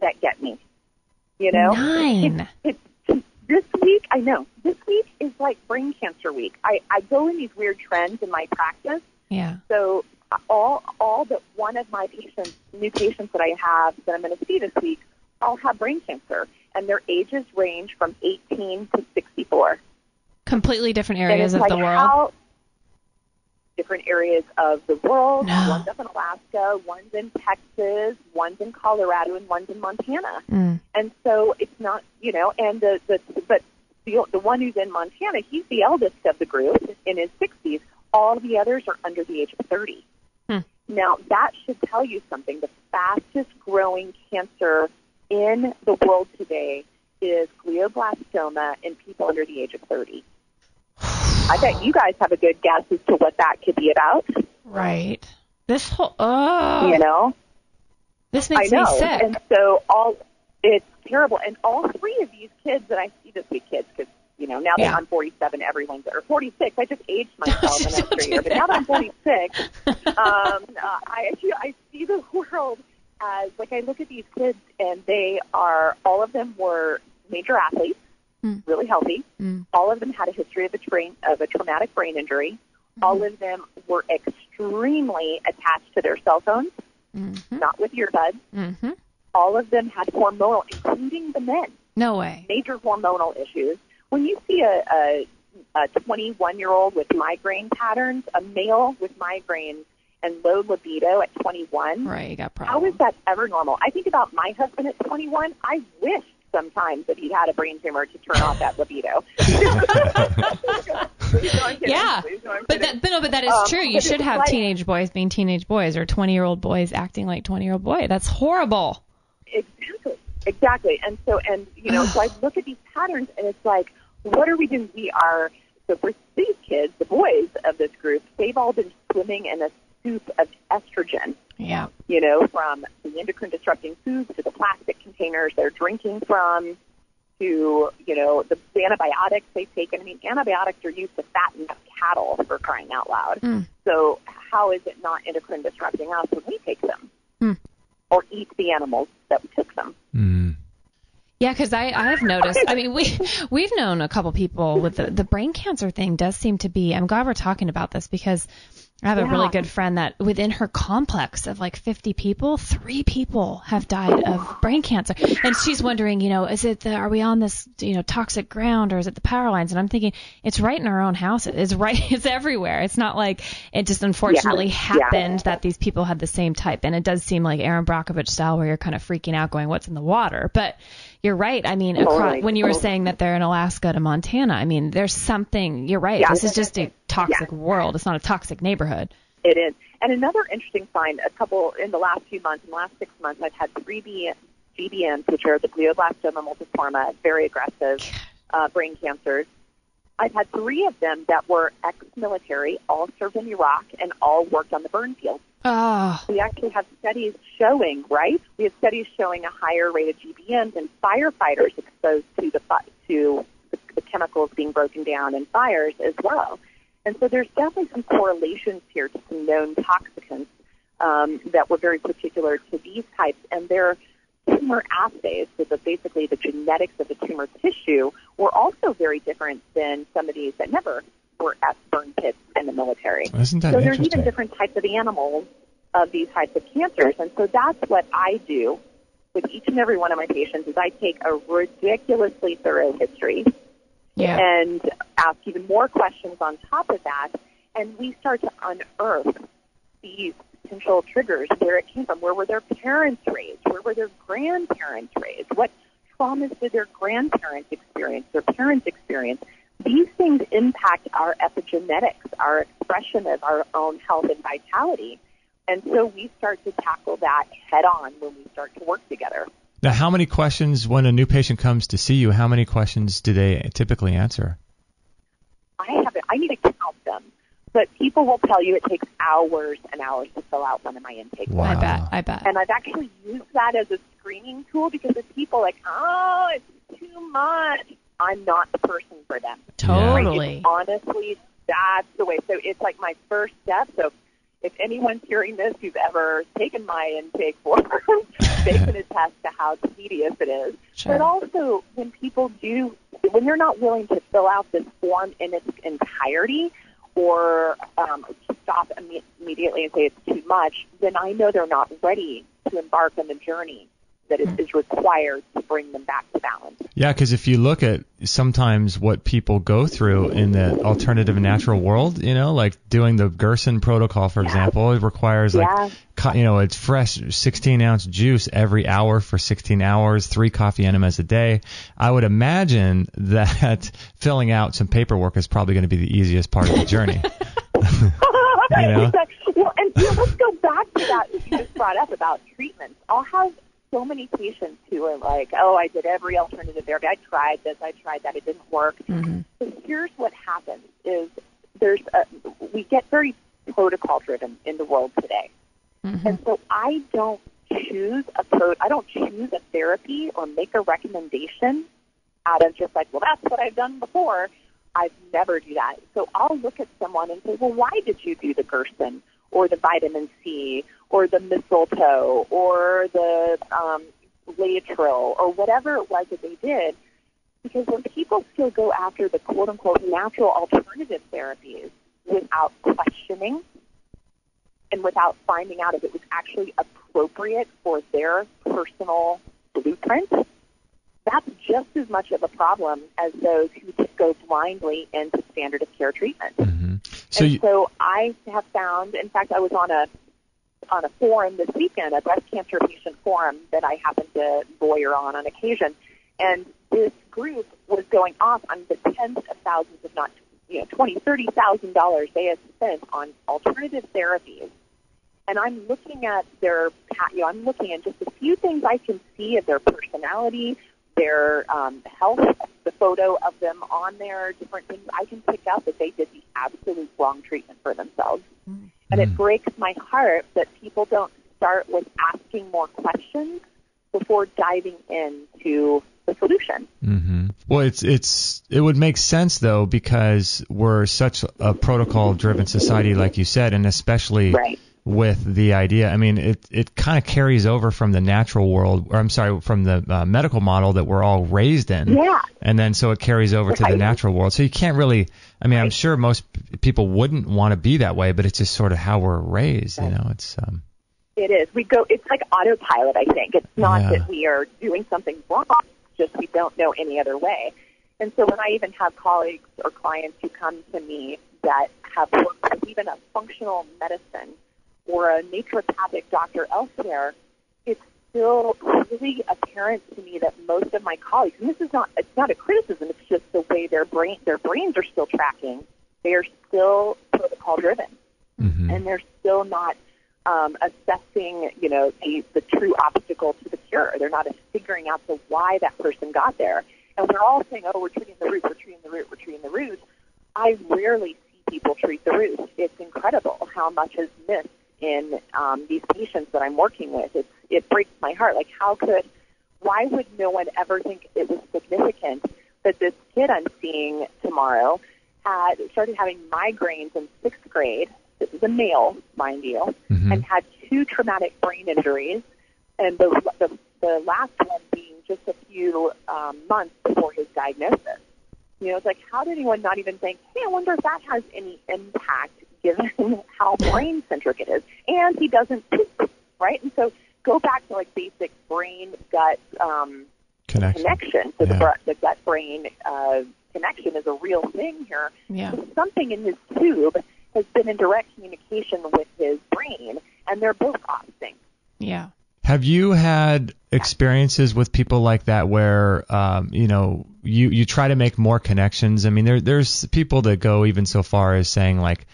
that get me. 9. It's This week is like brain cancer week. I go in these weird trends in my practice. Yeah. So all but one of my new patients that I have that I'm going to see this week, all have brain cancer, and their ages range from 18 to 64. Completely different areas of the world. Different areas of the world. No. One's up in Alaska, one's in Texas, one's in Colorado, and one's in Montana. Mm. And so it's not, and the one who's in Montana, he's the eldest of the group in his 60s. All the others are under the age of 30. Now, that should tell you something. The fastest growing cancer in the world today is glioblastoma in people under the age of 30. I bet you guys have a good guess as to what that could be about. Right. This whole, this makes me sick. And so it's terrible. And all three of these kids that I see this week, kids, because, now that I'm 47, or 46, I just aged myself an extra year. But now that I'm 46, I see the world as, I look at these kids, and all of them were major athletes. Really healthy. All of them had a history of a traumatic brain injury. All of them were extremely attached to their cell phones, not with earbuds. All of them had hormonal, including the men. No way. Major hormonal issues. When you see a 21-year-old with migraine patterns, a male with migraines and low libido at 21, right, you got problems. How is that ever normal? I think about my husband at 21. I wish sometimes that he had a brain tumor to turn off that libido. Yeah, but that is true. You should have teenage boys being teenage boys, or 20-year-old boys acting like 20-year-old boy. That's horrible. Exactly. And so I look at these patterns, and it's like, what are we doing? So for these kids, the boys of this group, they've all been swimming in a soup of estrogen. Yeah. From the endocrine disrupting foods to the plastic containers they're drinking from to, the antibiotics they've taken. I mean, antibiotics are used to fatten up cattle, for crying out loud. So how is it not endocrine disrupting us when we take them or eat the animals that we took them? Yeah, because I have noticed. I mean, we've known a couple people with the brain cancer thing. Does seem to be. I'm glad we're talking about this, because I have a really good friend that within her complex of 50 people, 3 people have died of brain cancer, and she's wondering, is it are we on this toxic ground, or is it the power lines? And I'm thinking it's right in our own house. It's everywhere. It's not like it just unfortunately happened that these people had the same type. And it does seem like Aaron Brockovich style, where you're kind of freaking out, going, "What's in the water?" But you're right. I mean, when you were saying that they're in Alaska to Montana, I mean, there's something. You're right. This is just a toxic world. It's not a toxic neighborhood. It is. And another interesting find, in the last 6 months, I've had 3 GBMs, which are the glioblastoma multiforme, very aggressive brain cancers. I've had 3 of them that were ex-military, all served in Iraq, and all worked on the burn field. Oh. We actually have studies showing, right? We have studies showing a higher rate of GBMs in firefighters exposed to the chemicals being broken down in fires as well. And so there's definitely some correlations here to some known toxicants that were very particular to these types. And their tumor assays, so that basically the genetics of the tumor tissue, were also very different than some of these that never were at burn pits in the military. Isn't that so there's interesting? even different types of animals of these types of cancers. And so that's what I do with each and every one of my patients, is I take a ridiculously thorough history and ask even more questions on top of that, and we start to unearth these potential triggers, where it came from, where were their parents raised, where were their grandparents raised, what traumas did their grandparents experience, their parents experience. These things impact our epigenetics, our expression of our own health and vitality. And so we start to tackle that head on when we start to work together. Now, how many questions, when a new patient comes to see you, how many questions do they typically answer? I need to count them. But people will tell you it takes hours and hours to fill out one of my intake forms. I bet. And I've actually used that as a screening tool, because if people are like, oh, it's too much, I'm not the person for them. Totally. Honestly, that's the way. So it's like my first step. So if anyone's hearing this who's ever taken my intake form, they can attest to how tedious it is. Sure. But also, when you're not willing to fill out this form in its entirety, or stop immediately and say it's too much, then I know they're not ready to embark on the journey that is required to bring them back to balance. Yeah, because if you look at sometimes what people go through in the alternative natural world, like doing the Gerson protocol, for example, it requires it's fresh 16-ounce juice every hour for 16 hours, 3 coffee enemas a day. I would imagine that filling out some paperwork is probably going to be the easiest part of the journey. Well, and let's go back to that you just brought up about treatments. I'll have so many patients who are like, oh, I did every alternative therapy. I tried this, I tried that, it didn't work. Mm-hmm. So here's what happens is we get very protocol driven in the world today. Mm-hmm. And so I don't choose a therapy or make a recommendation out of just like, well, that's what I've done before. I've never do that. So I'll look at someone and say, well, why did you do the Gerson or the vitamin C or the mistletoe or the Laetrile or whatever it was that they did? Because when people still go after the quote-unquote natural alternative therapies without questioning and without finding out if it was actually appropriate for their personal blueprint, that's just as much of a problem as those who just go blindly into standard of care treatment. Mm-hmm. So I have found, in fact, I was on a forum this weekend, a breast cancer patient forum that I happen to lawyer on occasion, and this group was going off on the tens of thousands, if not $20,000, $30,000 they had spent on alternative therapies. And I'm looking at I'm looking at just a few things I can see of their personality, their health, the photo of them on there, different things I can pick up that they did the absolute wrong treatment for themselves. Mm-hmm. And it breaks my heart that people don't start with asking more questions before diving into the solution. Mm-hmm. Well, it would make sense though, because we're such a protocol-driven society, like you said, and especially with the idea. I mean, it kind of carries over from the natural world, or I'm sorry, from the medical model that we're all raised in. Yeah. And then so it carries over to the natural world. So you can't really. I mean, I'm sure most people wouldn't want to be that way, but it's just sort of how we're raised. It's. It is. It's like autopilot, I think. It's not that we are doing something wrong, just we don't know any other way. And so when I even have colleagues or clients who come to me that have worked with even a functional medicine or a naturopathic doctor elsewhere, it's still really apparent to me that most of my colleagues, and it's not a criticism, it's just the way their brains are still tracking. They are still protocol driven. Mm-hmm. And they're still not assessing, the true obstacle to the cure. They're not figuring out the why that person got there. And we're all saying, oh, we're treating the root, we're treating the root, we're treating the root. I rarely see people treat the root. It's incredible how much is missed in these patients that I'm working with. It breaks my heart. Like, why would no one ever think it was significant that this kid I'm seeing tomorrow started having migraines in 6th grade? This is a male, mind you, mm-hmm. and had 2 traumatic brain injuries, and the last one being just a few months before his diagnosis. It's like, how did anyone not even think, hey, I wonder if that has any impact given how brain-centric it is? And he doesn't poop, right? And so go back to, like, basic brain-gut connection. So the gut-brain connection is a real thing here. Yeah. So something in his tube has been in direct communication with his brain, and they're both off sync. Yeah. Have you had experiences with people like that where, you try to make more connections? I mean, there's people that go even so far as saying, like,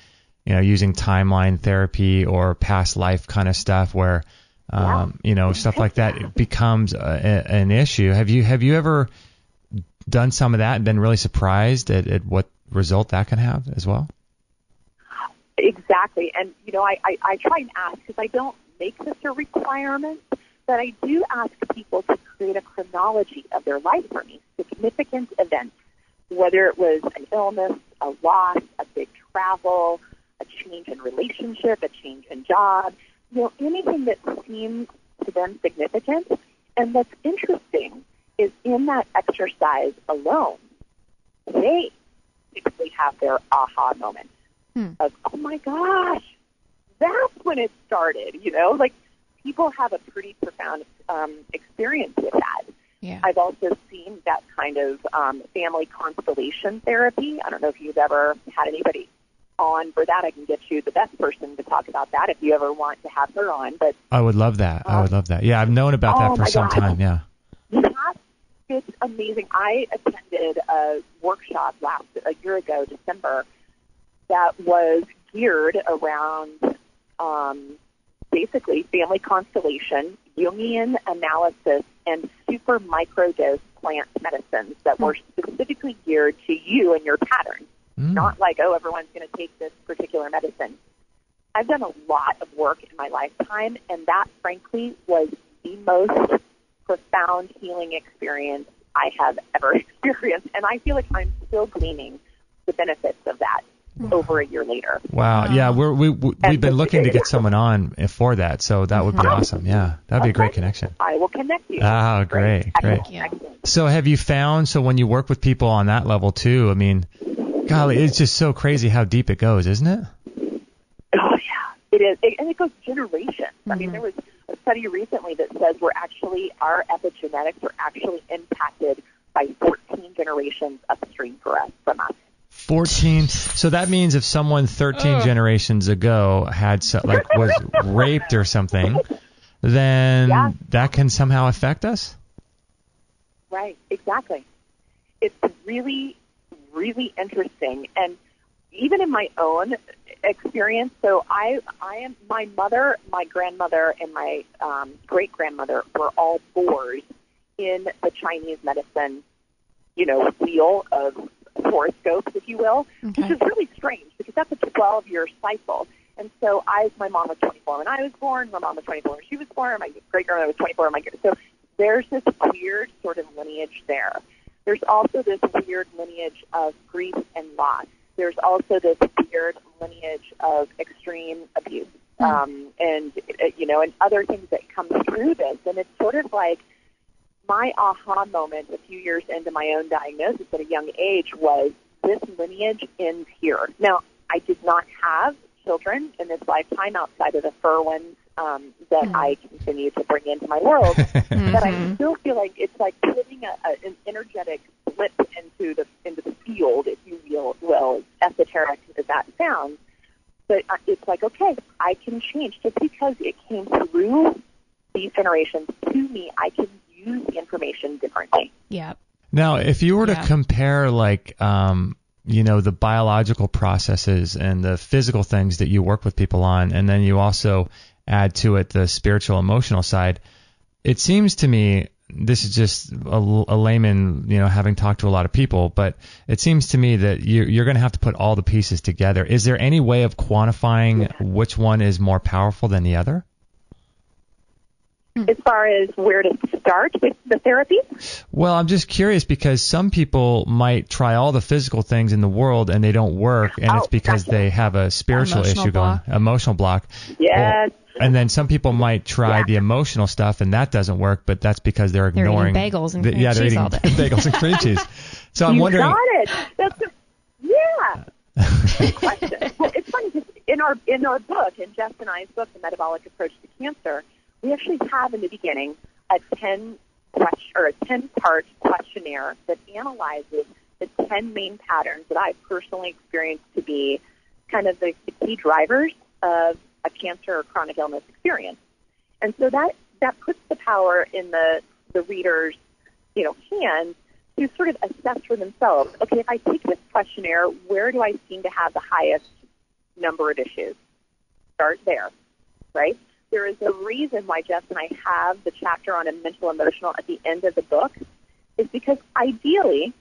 using timeline therapy or past life kind of stuff where, stuff like that it becomes an issue. Have you ever done some of that and been really surprised at what result that can have as well? Exactly. And, I try and ask, because I don't make this a requirement, but I do ask people to create a chronology of their life for me, significant events, whether it was an illness, a loss, a big travel, a change in relationship, a change in job, anything that seems to them significant. And what's interesting is in that exercise alone, they typically have their aha moment of, oh my gosh, that's when it started, like people have a pretty profound experience with that. Yeah. I've also seen that kind of family constellation therapy. I don't know if you've ever had anybody on for that. I can get you the best person to talk about that if you ever want to have her on. But I would love that. Yeah, I've known about that for some time. Yeah. It's amazing. I attended a workshop a year ago, December, that was geared around basically family constellation, Jungian analysis, and super microdose plant medicines that were specifically geared to you and your patterns. Not like, oh, everyone's going to take this particular medicine. I've done a lot of work in my lifetime, and that, frankly, was the most profound healing experience I have ever experienced. And I feel like I'm still gleaning the benefits of that over a year later. Wow. Yeah, we've been looking to get someone on for that, so that would be awesome. Yeah, that would be a great connection. I will connect you. Oh, great. Excellent. So have you found, when you work with people on that level too, I mean, golly, it's just so crazy how deep it goes, isn't it? Oh, yeah, it is. And it goes generations. I mean, there was a study recently that says our epigenetics are actually impacted by 14 generations upstream from us. 14. So that means if someone 13 generations ago was raped or something, then that can somehow affect us? Right, exactly. It's really, really interesting. And even in my own experience, so my mother, my grandmother, and my great-grandmother were all bored in the Chinese medicine, wheel of horoscopes, if you will, which is really strange because that's a 12-year cycle. And so my mom was 24 when I was born, my mom was 24 when she was born, my great-grandmother was 24 so there's this weird sort of lineage there. There's also this weird lineage of grief and loss. There's also this weird lineage of extreme abuse, and other things that come through this. And it's sort of like my aha moment a few years into my own diagnosis at a young age was this lineage ends here. Now, I did not have children in this lifetime outside of the fur ones that I continue to bring into my world, but I still feel like it's like putting an energetic blip into the field, if you will, as esoteric as that sounds. But it's like, okay, I can change. Just because it came through these generations to me, I can use the information differently. Yeah. Now, if you were to compare, the biological processes and the physical things that you work with people on, and then you also add to it the spiritual, emotional side, it seems to me, this is just a layman, having talked to a lot of people, but it seems to me that you're going to have to put all the pieces together. Is there any way of quantifying which one is more powerful than the other? As far as where to start with the therapy? Well, I'm just curious because some people might try all the physical things in the world and they don't work, and it's because they have a spiritual issue going, emotional block. Yes. And then some people might try the emotional stuff and that doesn't work, but that's because they're ignoring. They're eating bagels and cream cheese all day. Bagels and cream cheese. So I'm wondering. You got it. Good question. Well, it's funny because in our book, in Jess and I's book, The Metabolic Approach to Cancer, we actually have in the beginning a 10-part questionnaire that analyzes the 10 main patterns that I personally experienced to be kind of the key drivers of a cancer or chronic illness experience. And so that puts the power in the reader's hands to sort of assess for themselves, okay, if I take this questionnaire, where do I seem to have the highest number of issues? Start there, right? There is a reason why Jess and I have the chapter on a mental emotional at the end of the book, is because ideally,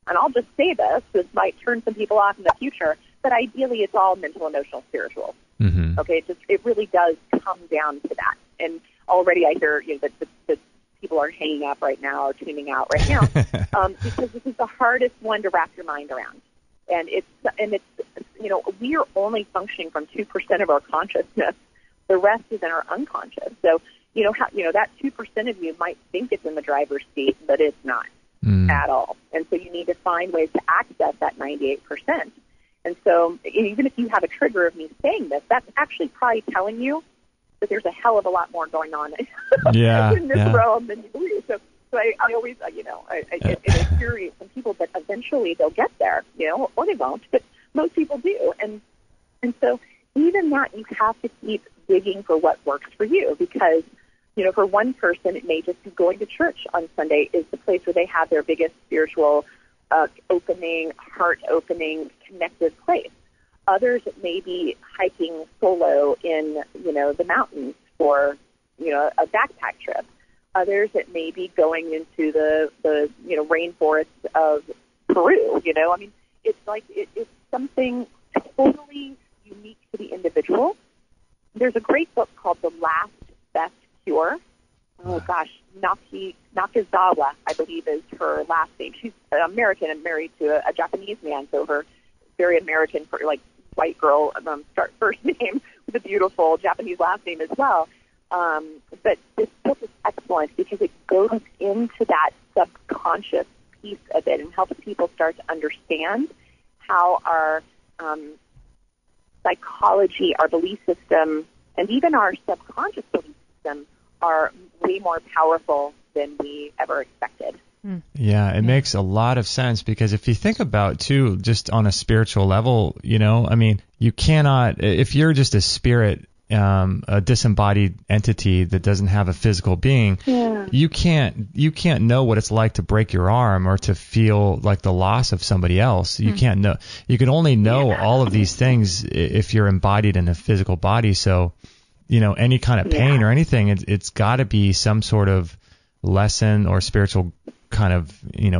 and I'll just say this might turn some people off in the future, but ideally it's all mental, emotional, spiritual. Mm-hmm. Okay, it really does come down to that. And already I hear that the people are hanging up right now or tuning out right now because this is the hardest one to wrap your mind around. And it's we are only functioning from 2% of our consciousness. The rest is in our unconscious. So, that 2% of you might think it's in the driver's seat, but it's not at all. And so you need to find ways to access that 98%. And so even if you have a trigger of me saying this, that's actually probably telling you that there's a hell of a lot more going on in this realm than you believe. So I always, it infuriates some people, but eventually they'll get there, or they won't, but most people do. And so even that, you have to keep digging for what works for you, because, for one person, it may just be going to church on Sunday is the place where they have their biggest spiritual opening, heart-opening, connected place. Others, it may be hiking solo in, the mountains for, a backpack trip. Others, it may be going into the rainforests of Peru. It's like it's something totally unique to the individual. There's a great book called The Last Best Cure. Oh, gosh, Nakazawa, I believe, is her last name. She's American and married to a Japanese man, so her very American, white girl first name with a beautiful Japanese last name as well. But this book is excellent because it goes into that subconscious piece of it and helps people start to understand how our psychology, our belief system, and even our subconscious belief system are way more powerful than we ever expected. Yeah, it makes a lot of sense, because if you think about, too, just on a spiritual level, you cannot, if you're just a spirit, a disembodied entity that doesn't have a physical being, you can't know what it's like to break your arm or to feel like the loss of somebody else. You can't know. You can only know all of these things if you're embodied in a physical body. So, any kind of pain or anything, it's got to be some sort of lesson or spiritual kind of,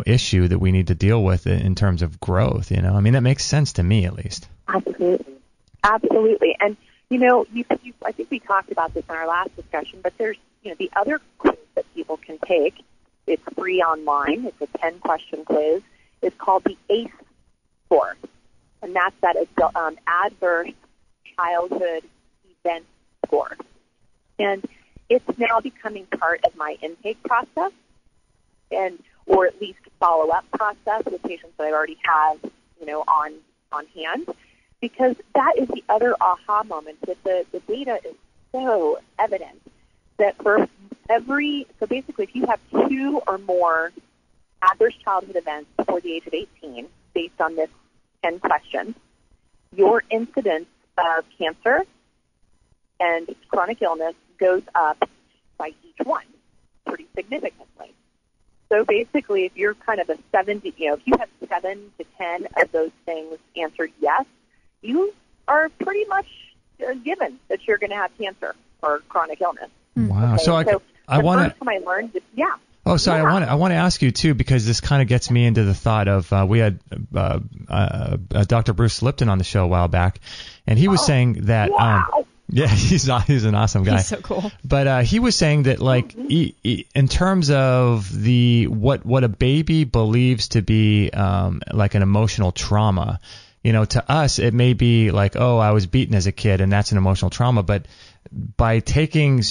issue that we need to deal with in terms of growth. That makes sense to me, at least. Absolutely. And, I think we talked about this in our last discussion, but there's, the other quiz that people can take. It's free online. It's a 10-question quiz. It's called the ACE score, and that's that adverse childhood event score. And it's now becoming part of my intake process, or at least follow-up process with patients that I already have, on hand, because that is the other aha moment, that the data is so evident that so basically if you have 2 or more adverse childhood events before the age of 18, based on this 10 questions, your incidence of cancer and chronic illness goes up by each one pretty significantly. So basically, if you're kind of a 70, if you have 7 to 10 of those things answered yes, you are pretty much given that you're going to have cancer or chronic illness. Wow. Okay? So I want to. First time I learned this, Oh, sorry. Yeah. I want to ask you too, because this kind of gets me into the thought of we had Dr. Bruce Lipton on the show a while back, and he was saying that. Wow. Yeah, he's an awesome guy. He's so cool. But he was saying that, in terms of what a baby believes to be like an emotional trauma, to us it may be like, oh, I was beaten as a kid, and that's an emotional trauma. But by taking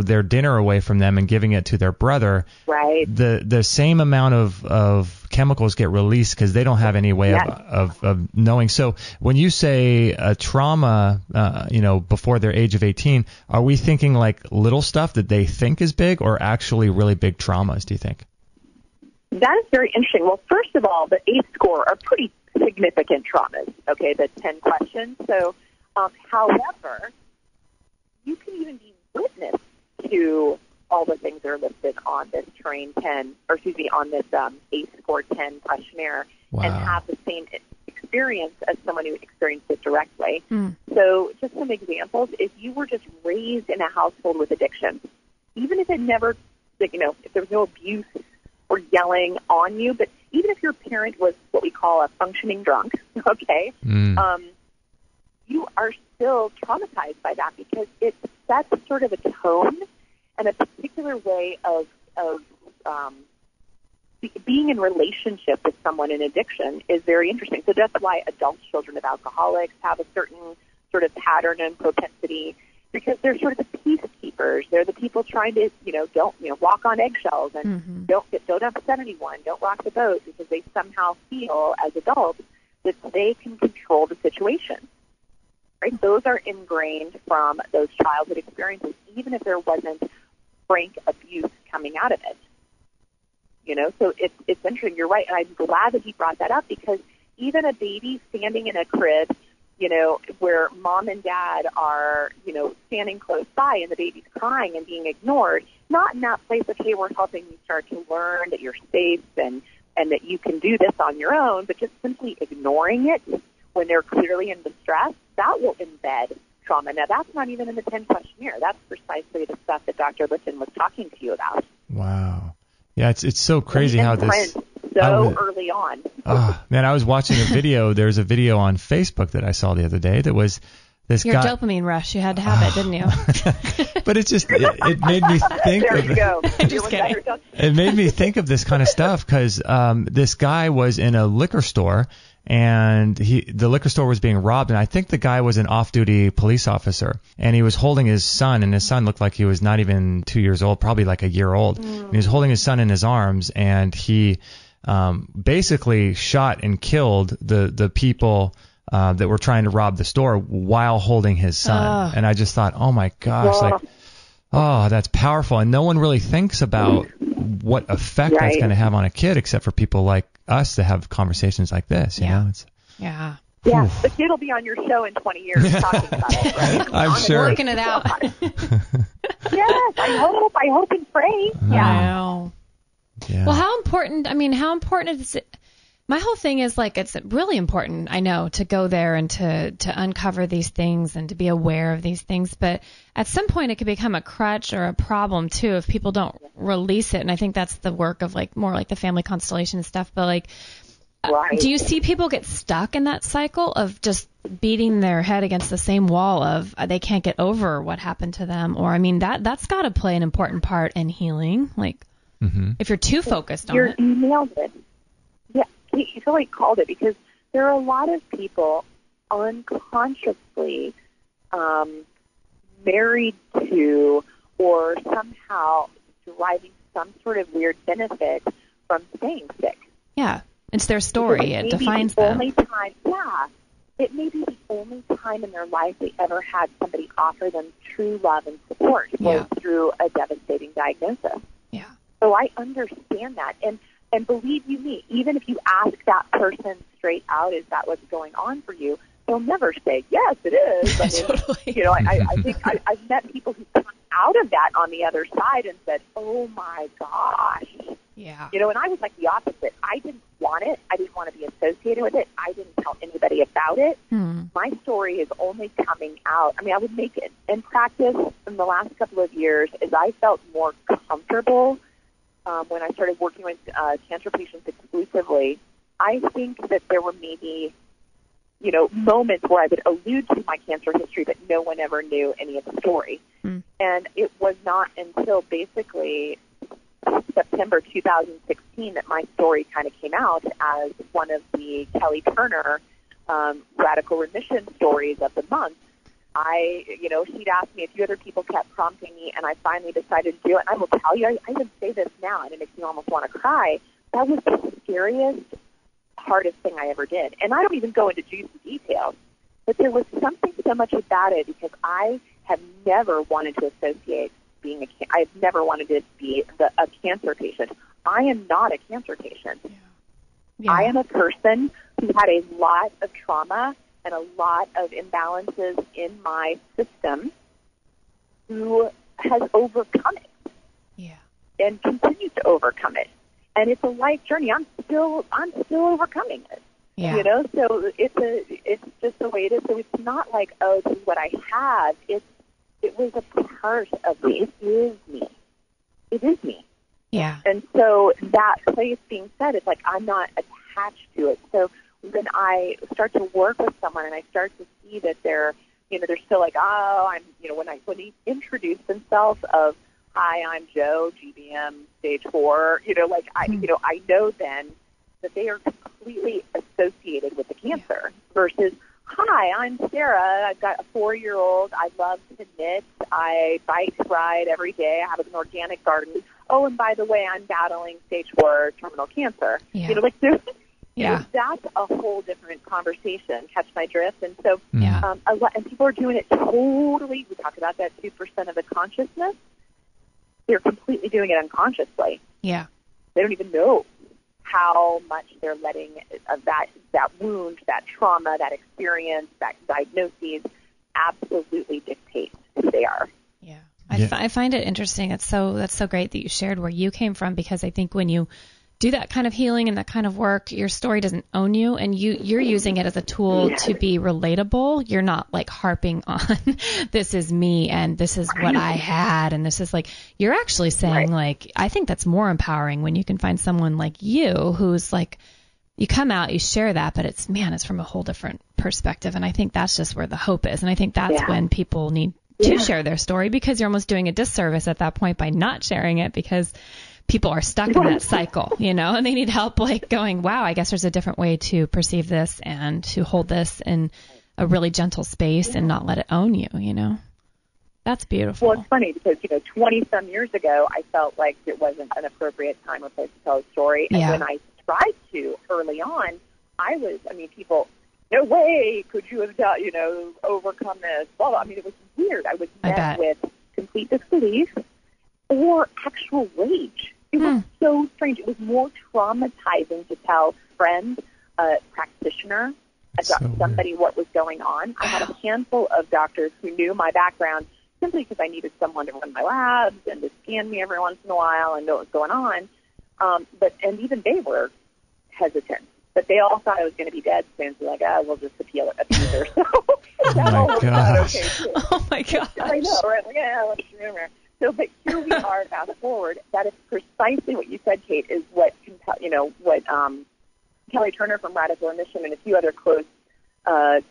their dinner away from them and giving it to their brother, right, the same amount of chemicals get released because they don't have any way of knowing. So when you say a trauma, before their age of 18, are we thinking like little stuff that they think is big, or actually really big traumas, do you think? That is very interesting. Well, first of all, the ACE score are pretty significant traumas, okay, the 10 questions. So, however, you can even be witness to all the things that are listed on this on this ACE score 10 questionnaire, and have the same experience as someone who experienced it directly. So just some examples. If you were just raised in a household with addiction, even if it never, if there was no abuse or yelling on you, but even if your parent was what we call a functioning drunk, okay, you are still traumatized by that, because it sets sort of a tone and a particular way of being in relationship with someone in addiction is very interesting. So that's why adult children of alcoholics have a certain sort of pattern and propensity, because they're sort of the peacekeepers. They're the people trying to, don't, walk on eggshells and don't upset anyone, don't rock the boat, because they somehow feel as adults that they can control the situation. Right? Those are ingrained from those childhood experiences, even if there wasn't frank abuse coming out of it. So it's interesting. You're right, and I'm glad that he brought that up, because even a baby standing in a crib, where mom and dad are, standing close by and the baby's crying and being ignored, not in that place of, hey, we're helping you start to learn that you're safe and that you can do this on your own, but just simply ignoring it when they're clearly in distress, that will embed trauma. Now, that's not even in the 10 questionnaire. That's precisely the stuff that Dr. Litton was talking to you about. Wow. Yeah, it's so crazy how this... early on. Man, I was watching a video. There's a video on Facebook that I saw the other day that was this Your guy... Your dopamine rush. You had to have it, didn't you? But it made me think there you go. Just kidding. It made me think of this kind of stuff, because this guy was in a liquor store, and the liquor store was being robbed, and I think the guy was an off-duty police officer, and he was holding his son, and his son looked like he was not even 2 years old, probably like a year old. And he was holding his son in his arms, and he basically shot and killed the people that were trying to rob the store while holding his son. And I just thought, oh my gosh, that's powerful. And no one really thinks about what effect that's going to have on a kid, except for people like us that have conversations like this. You know? Yeah. Yeah, the kid will be on your show in 20 years talking about it, right? I'm sure. Working it out. Yes, I hope and pray. Yeah. Yeah. Well, how important is it? My whole thing is, like, it's really important, I know, to go there and to uncover these things and to be aware of these things. But at some point it could become a crutch or a problem, too, if people don't release it. And I think that's the work of, like, more like the family constellation and stuff. But, like, do you see people get stuck in that cycle of just beating their head against the same wall of they can't get over what happened to them? Or, I mean, that's got to play an important part in healing. Like, if you're too focused on it. You nailed it. Yeah, you really called it, because there are a lot of people unconsciously married to or somehow deriving some sort of weird benefit from staying sick. Yeah, it's their story. It defines them. It may be the only time in their life they ever had somebody offer them true love and support was through a devastating diagnosis. Yeah. So I understand that. And believe you me, even if you ask that person straight out, is that what's going on for you, they'll never say, yes, it is. I mean, Totally. I think I've met people who come out of that on the other side and said, oh, my gosh. Yeah. And I was like the opposite. I didn't want it. I didn't want to be associated with it. I didn't tell anybody about it. My story is only coming out. I mean, I would make it in practice in the last couple of years as I felt more comfortable when I started working with cancer patients exclusively. I think that there were maybe, moments where I would allude to my cancer history, but no one ever knew any of the story. And it was not until basically September 2016 that my story kind of came out as one of the Kelly Turner radical remission stories of the month. She'd asked me, a few other people kept prompting me, and I finally decided to do it. And I will tell you, I even say this now, and it makes me almost want to cry. That was the scariest, hardest thing I ever did. And I don't even go into juicy details, but there was something so much about it, because I have never wanted to associate I've never wanted to be a cancer patient. I am not a cancer patient. Yeah. I am a person who had a lot of trauma and a lot of imbalances in my system who has overcome it. Yeah. And continues to overcome it. And it's a life journey. I'm still overcoming it. Yeah. So it's just the way it is. So it's not like, oh, this is what I have. It was a part of me. It is me. It is me. Yeah. And so that place being said, it's like I'm not attached to it. So when I start to work with someone and I start to see that they're still like, oh, when they introduce themselves of, hi, I'm Joe, GBM, stage 4, I know then that they are completely associated with the cancer versus, hi, I'm Sarah. I've got a 4-year-old. I love to knit. I bike ride every day. I have an organic garden. Oh, and by the way, I'm battling stage 4 terminal cancer. Yeah. That's a whole different conversation. Catch my drift? And so, Yeah. And people are doing it totally. We talked about that 2% of the consciousness. They're completely doing it unconsciously. Yeah. They don't even know how much they're letting that wound, that trauma, that experience, that diagnosis absolutely dictate who they are. Yeah. I find it interesting. That's so great that you shared where you came from, because I think when you do that kind of healing and that kind of work, your story doesn't own you, and you're using it as a tool to be relatable. You're not like harping on this is me and this is what I had and this is like, you're actually saying like, I think that's more empowering when you can find someone like you who's like, you come out, you share that, but it's from a whole different perspective. And I think that's just where the hope is. And I think that's when people need to share their story, because you're almost doing a disservice at that point by not sharing it, because people are stuck in that cycle, and they need help like going, wow, I guess there's a different way to perceive this and to hold this in a really gentle space and not let it own you, That's beautiful. Well, it's funny because, 20-some years ago, I felt like it wasn't an appropriate time or place to tell a story. And when I tried to early on, people, no way could you have done, overcome this. Well, it was weird. I was met with complete disbelief or actual rage. It was so strange. It was more traumatizing to tell friends, a practitioner, somebody what was going on. I had a handful of doctors who knew my background simply because I needed someone to run my labs and to scan me every once in a while and know what was going on. And even they were hesitant. But they all thought I was going to be dead soon. So like, we'll just appease her. So Oh my gosh. I know, right? Like, let's remember. So, but here we are, fast forward. That is precisely what you said, Kate, is what Kelly Turner from Radical Emission and a few other close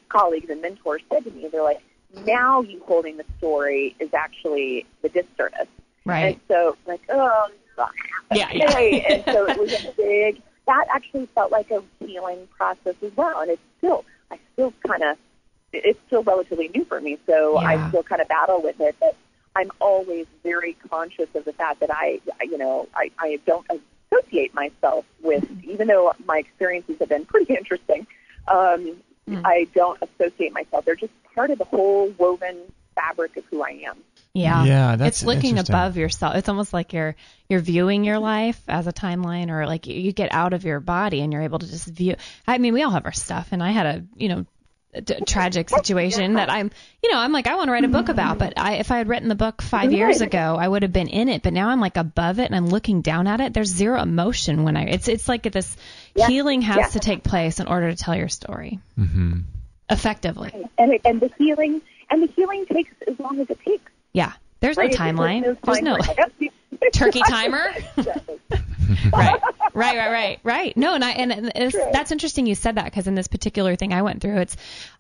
colleagues and mentors said to me. They're like, now you holding the story is actually the disservice. Right. And so, like, yeah. And so it was that actually felt like a healing process as well. And it's still relatively new for me. So I still kind of battle with it. But I'm always very conscious of the fact that I don't associate myself with, even though my experiences have been pretty interesting, I don't associate myself. They're just part of the whole woven fabric of who I am. Yeah, that's it's looking above yourself. It's almost like you're viewing your life as a timeline, or like you get out of your body and you're able to just view. We all have our stuff, and I had a tragic situation that I'm like, I want to write a book about, but if I had written the book 5 years ago, I would have been in it. But now I'm like above it and I'm looking down at it. There's zero emotion when it's like this healing has to take place in order to tell your story effectively. And the healing takes as long as it takes. Yeah, there's no timeline. There's no turkey timer. Right. No, that's interesting you said that, because in this particular thing I went through,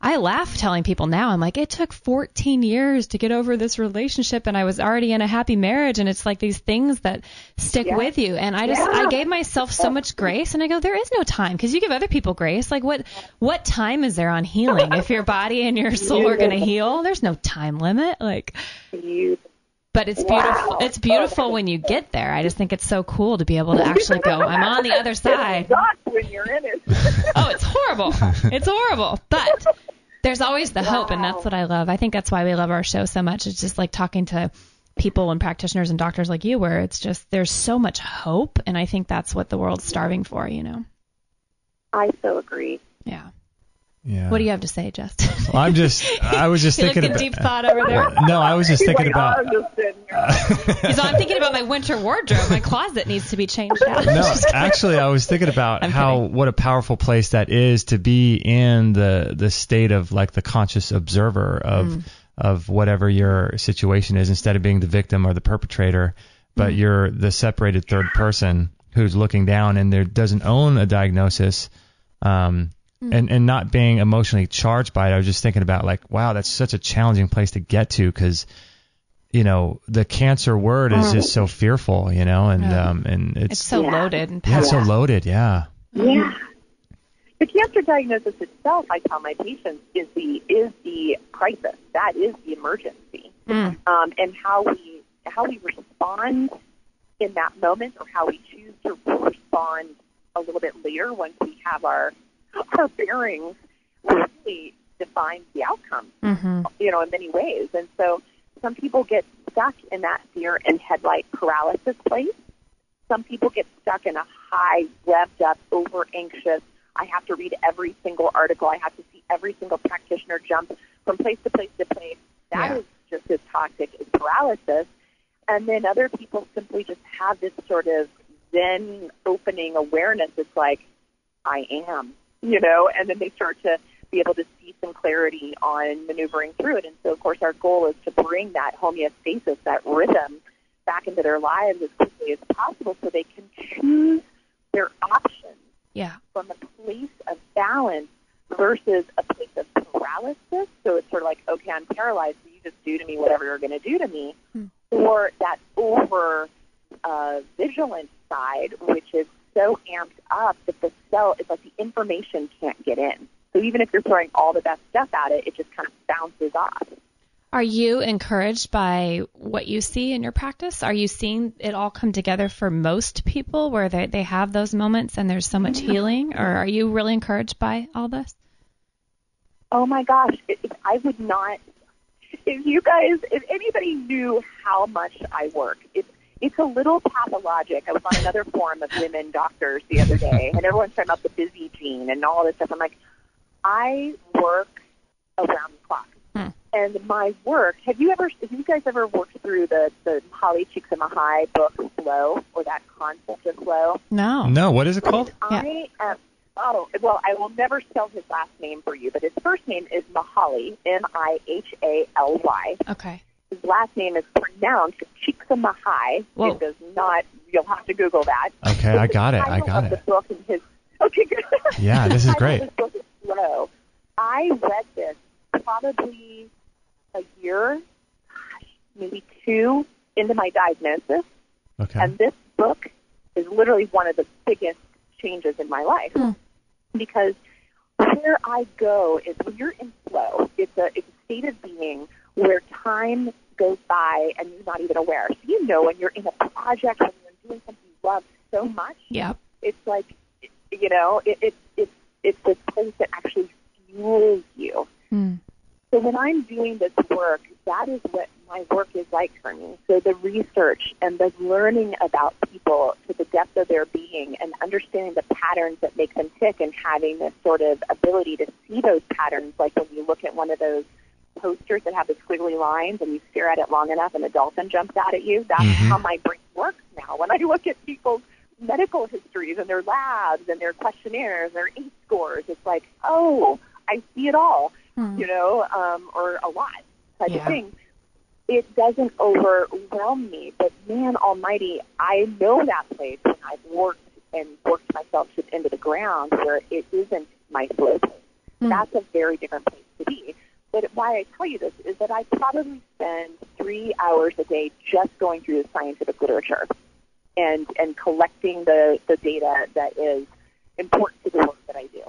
I laugh telling people now. I'm like, it took 14 years to get over this relationship, and I was already in a happy marriage, and it's like these things that stick with you. And I gave myself so much grace, and I go, there is no time, because you give other people grace. Like what time is there on healing? If your body and your soul are going to heal, there's no time limit. Like. But it's beautiful. It's beautiful when you get there. I just think it's so cool to be able to actually go, I'm on the other side. It sucks when you're in it. Oh, it's horrible. It's horrible. But there's always the hope, and that's what I love. I think that's why we love our show so much. It's just like talking to people and practitioners and doctors like you, where it's just there's so much hope, and I think that's what the world's starving for, I so agree. Yeah. Yeah. What do you have to say, Justin? Well, I was just thinking about deep thought over there. No, I was just thinking about. I'm thinking about my winter wardrobe. My closet needs to be changed out. No, actually, I was thinking about what a powerful place that is to be in the state of like the conscious observer of whatever your situation is, instead of being the victim or the perpetrator, but you're the separated third person who's looking down and doesn't own a diagnosis. And not being emotionally charged by it. I was just thinking about like, wow, that's such a challenging place to get to, because the cancer word is just so fearful, and it's so loaded and it's so loaded. Yeah. Yeah. The cancer diagnosis itself, I tell my patients, is the crisis. That is the emergency. And how we respond in that moment, or how we choose to respond a little bit later once we have our bearings, really defines the outcome. In many ways. And so some people get stuck in that deer in headlight paralysis place. Some people get stuck in a high, revved up, over anxious, I have to read every single article. I have to see every single practitioner jump from place to place to place. That is just as toxic as paralysis. And then other people simply just have this sort of Zen opening awareness. It's like, I am, and then they start to be able to see some clarity on maneuvering through it. And so, of course, our goal is to bring that homeostasis, that rhythm, back into their lives as quickly as possible so they can choose their options from a place of balance versus a place of paralysis. So it's sort of like, okay, I'm paralyzed, so you just do to me whatever you're going to do to me. Or that over vigilant side, which is so amped up that the cell, it's like the information can't get in. So even if you're throwing all the best stuff at it, it just kind of bounces off. Are you encouraged by what you see in your practice? Are you seeing it all come together for most people where they have those moments and there's so much healing? Or are you really encouraged by all this? Oh, my gosh. I would not. If anybody knew how much I work, it's a little pathologic. I was on another forum of women doctors the other day, and everyone's talking about the busy gene and all this stuff. I'm like, I work around the clock. And my work, have you guys ever worked through the Holly Csikszentmihalyi book, Flow, or that concept of flow? No, what is it called? I will never spell his last name for you, but his first name is Mihaly, Mihaly. Okay. His last name is pronounced Csikszentmihalyi. It does not, you'll have to Google that. Okay, I got it. The book in his, okay, good. Yeah, this is great. This book is Flow. I read this probably a year, maybe two into my diagnosis. Okay. And this book is literally one of the biggest changes in my life. Because where I go is when you're in flow, it's a state of being where time goes by and you're not even aware. So when you're in a project, when you're doing something you love so much, it's like, it's this place that actually fuels you. So when I'm doing this work, that is what my work is like for me. So the research and the learning about people to the depth of their being and understanding the patterns that make them tick and having this sort of ability to see those patterns, like when you look at one of those posters that have the squiggly lines and you stare at it long enough and a dolphin jumps out at you, that's how my brain works now. When I look at people's medical histories and their labs and their questionnaires, their ACE scores, it's like, oh, I see it all. Or a lot type of thing. It doesn't overwhelm me, but man almighty, I know that place when I've worked myself into the ground where it isn't my flow place. That's a very different place to be. But why I tell you this is that I probably spend 3 hours a day just going through the scientific literature and collecting the data that is important to the work that I do.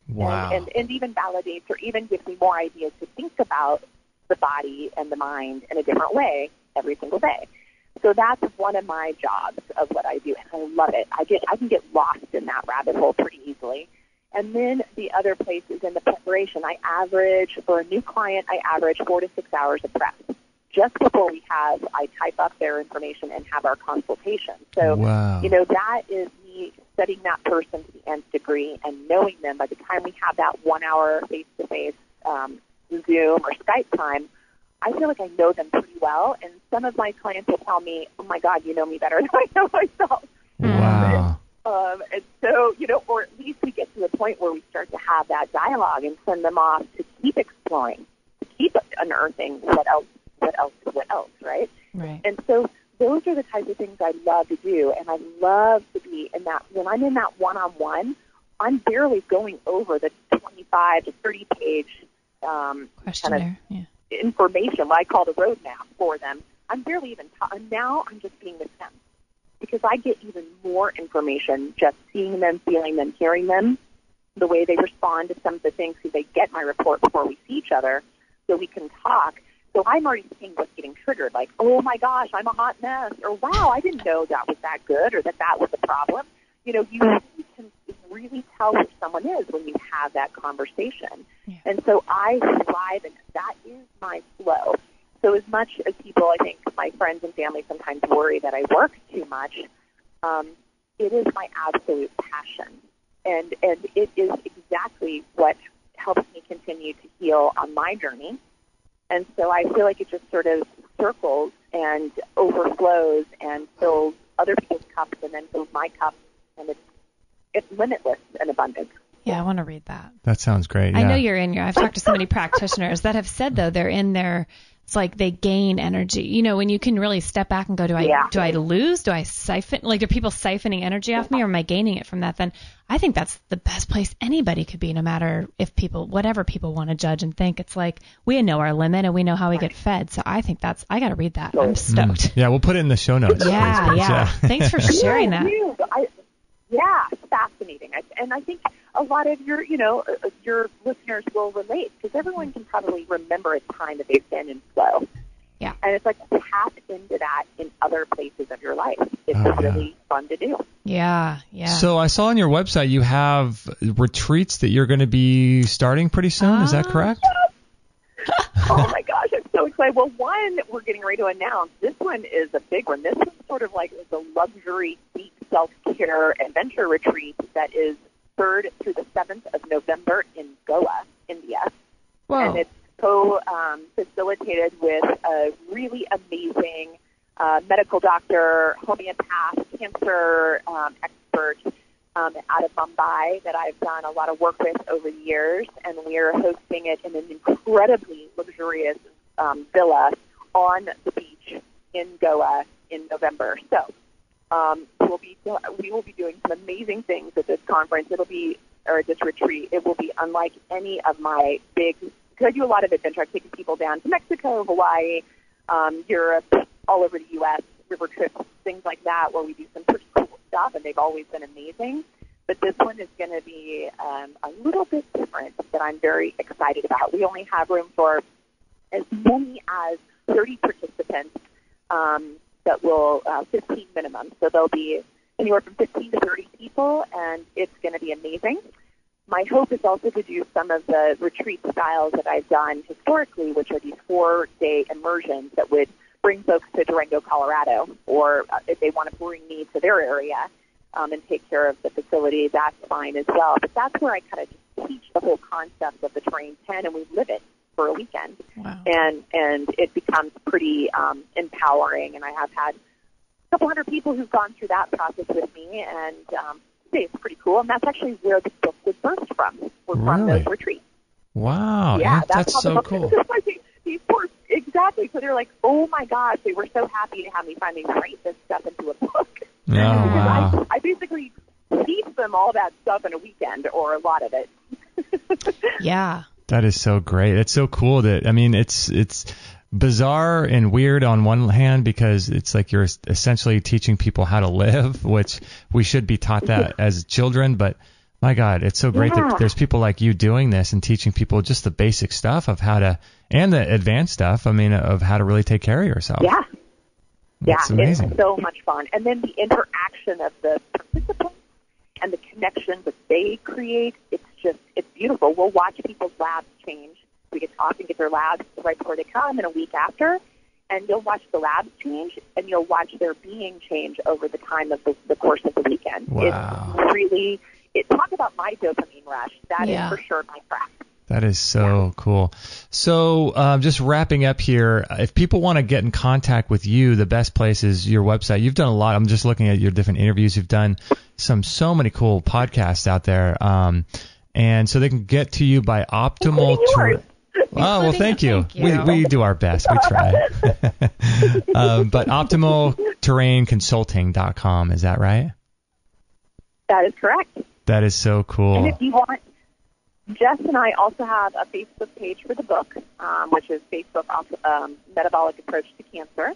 Wow. And even validates or even gives me more ideas to think about the body and the mind in a different way every single day. So that's one of my jobs of what I do, and I love it. I can get lost in that rabbit hole pretty easily. And then the other place is in the preparation. For a new client, I average 4 to 6 hours of prep. Just before I type up their information and have our consultation. So, that is me studying that person to the nth degree and knowing them. By the time we have that 1 hour face-to-face Zoom or Skype time, I feel like I know them pretty well. And some of my clients will tell me, oh, my God, you know me better than I know myself. Wow. And so, or at least we get to the point where we start to have that dialogue and send them off to keep exploring, to keep unearthing what else, right? Right. And so those are the types of things I love to do, and I love to be in that. When I'm in that one-on-one, I'm barely going over the 25 to 30-page questionnaire, information, what I call the roadmap for them. I'm barely even and now I'm just being with them because I get even more information just seeing them, feeling them, hearing them, the way they respond to some of the things, because they get my report before we see each other, so we can talk. So I'm already seeing what's getting triggered, like, oh my gosh, I'm a hot mess, or wow, I didn't know that was that good, or that was a problem. You know, you can really tell who someone is when you have that conversation. Yeah. And so I thrive, and that is my flow. So as much as people, I think my friends and family sometimes worry that I work too much, it is my absolute passion. And it is exactly what helps me continue to heal on my journey. And so I feel like it just sort of circles and overflows and fills other people's cups and then fills my cup. And it's limitless and abundant. Yeah, I want to read that. That sounds great. Yeah. I know you're in your, I've talked to so many practitioners that have said, though, they're in their, it's like they gain energy. You know, when you can really step back and go, do I lose? Do I siphon? Like, are people siphoning energy off me, or am I gaining it from that? Then I think that's the best place anybody could be, no matter if people, whatever people want to judge and think. It's like we know our limit and we know how we get fed. So I think I got to read that. I'm stoked. Yeah, we'll put it in the show notes. Yeah. Thanks for sharing that. Yeah, fascinating. And I think a lot of your listeners will relate, because everyone can probably remember a time that they've been in flow. Yeah. And it's like, tap into that in other places of your life. It's really fun to do. Yeah. So I saw on your website you have retreats that you're going to be starting pretty soon. Is that correct? Oh my gosh, I'm so excited. Well, one we're getting ready to announce. This one is a big one. This is sort of like the luxury deep self-care adventure retreat that is 3rd through the 7th of November in Goa, India. Wow. And it's facilitated with a really amazing medical doctor, homeopath, cancer expert out of Mumbai that I've done a lot of work with over the years, and we are hosting it in an incredibly luxurious villa on the beach in Goa in November. So we will be doing some amazing things at this conference. This retreat. It will be unlike any of my big, because I do a lot of adventure. I've taken people down to Mexico, Hawaii, Europe, all over the U.S., river trips, things like that, where we do some pretty cool stuff, and they've always been amazing. But this one is going to be a little bit different that I'm very excited about. We only have room for as many as 30 participants that will, 15 minimum. So there'll be anywhere from 15 to 30 people, and it's going to be amazing. My hope is also to do some of the retreat styles that I've done historically, which are these 4-day immersions that would bring folks to Durango, Colorado, or if they want to bring me to their area and take care of the facility, that's fine as well. But that's where I kind of just teach the whole concept of the Terrain 10, and we live it for a weekend. Wow. And it becomes pretty empowering, and I have had a couple hundred people who've gone through that process with me, and it's pretty cool. And that's actually where the book was birthed from, from those retreats. Wow. Yeah, that's so cool. These poor, exactly. So they're like, oh my gosh, they were so happy to have me finally write this stuff into a book. Oh, wow. I basically teach them all that stuff in a weekend, or a lot of it. Yeah. That is so great. It's so cool that, I mean, it's bizarre and weird on one hand, because it's like you're essentially teaching people how to live, which we should be taught that as children. But my God, it's so great that there's people like you doing this and teaching people just the basic stuff of how to, and the advanced stuff, I mean, of how to really take care of yourself. Yeah. It's amazing. It's so much fun. And then the interaction of the participants and the connections that they create, it's beautiful. We'll watch people's labs change. We get to often get their labs right before they come and a week after, and you'll watch the labs change, and you'll watch their being change over the time of the course of the weekend. Wow. It's really, talk about my dopamine rush. That is for sure my crack. That is so cool. So just wrapping up here, if people want to get in contact with you, the best place is your website. You've done a lot. I'm just looking at your different interviews. You've done so many cool podcasts out there. And so they can get to you by optimal. Oh, well, thank you. We do our best. We try. But optimalterrainconsulting.com, is that right? That is correct. That is so cool. And if you want, Jess and I also have a Facebook page for the book, which is Facebook Metabolic Approach to Cancer.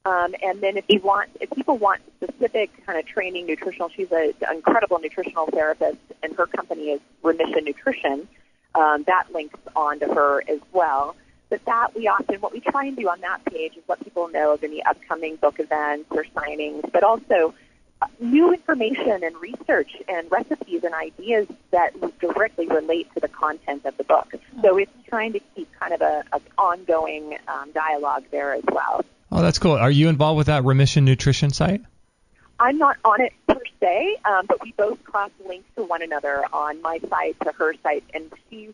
And then if people want specific kind of training, nutritional, she's an incredible nutritional therapist, and her company is Remission Nutrition. That links on to her as well. But what we try and do on that page is let people know of any upcoming book events or signings, but also new information and research and recipes and ideas that directly relate to the content of the book. So it's trying to keep kind of an ongoing dialogue there as well. Oh, that's cool. Are you involved with that Remission Nutrition site? I'm not on it per se, but we both cross-link to one another on my site to her site, and she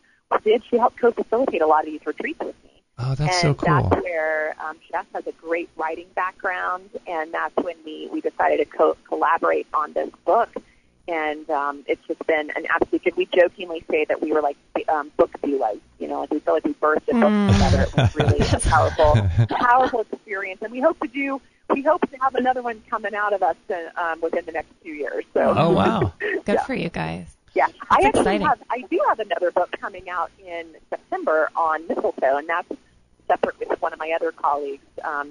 helped co-facilitate a lot of these retreats with me. Oh, that's so cool. And that's where Jess has a great writing background, and that's when we decided to collaborate on this book. And it's just been an absolute good. We jokingly say that we were like book doulas. Like we feel like we birthed a book together. It was really a powerful experience, and we hope to have another one coming out of us within the next few years. So. Oh wow, good for you guys. Yeah, That's I do have another book coming out in September on mistletoe, and that's separate with one of my other colleagues,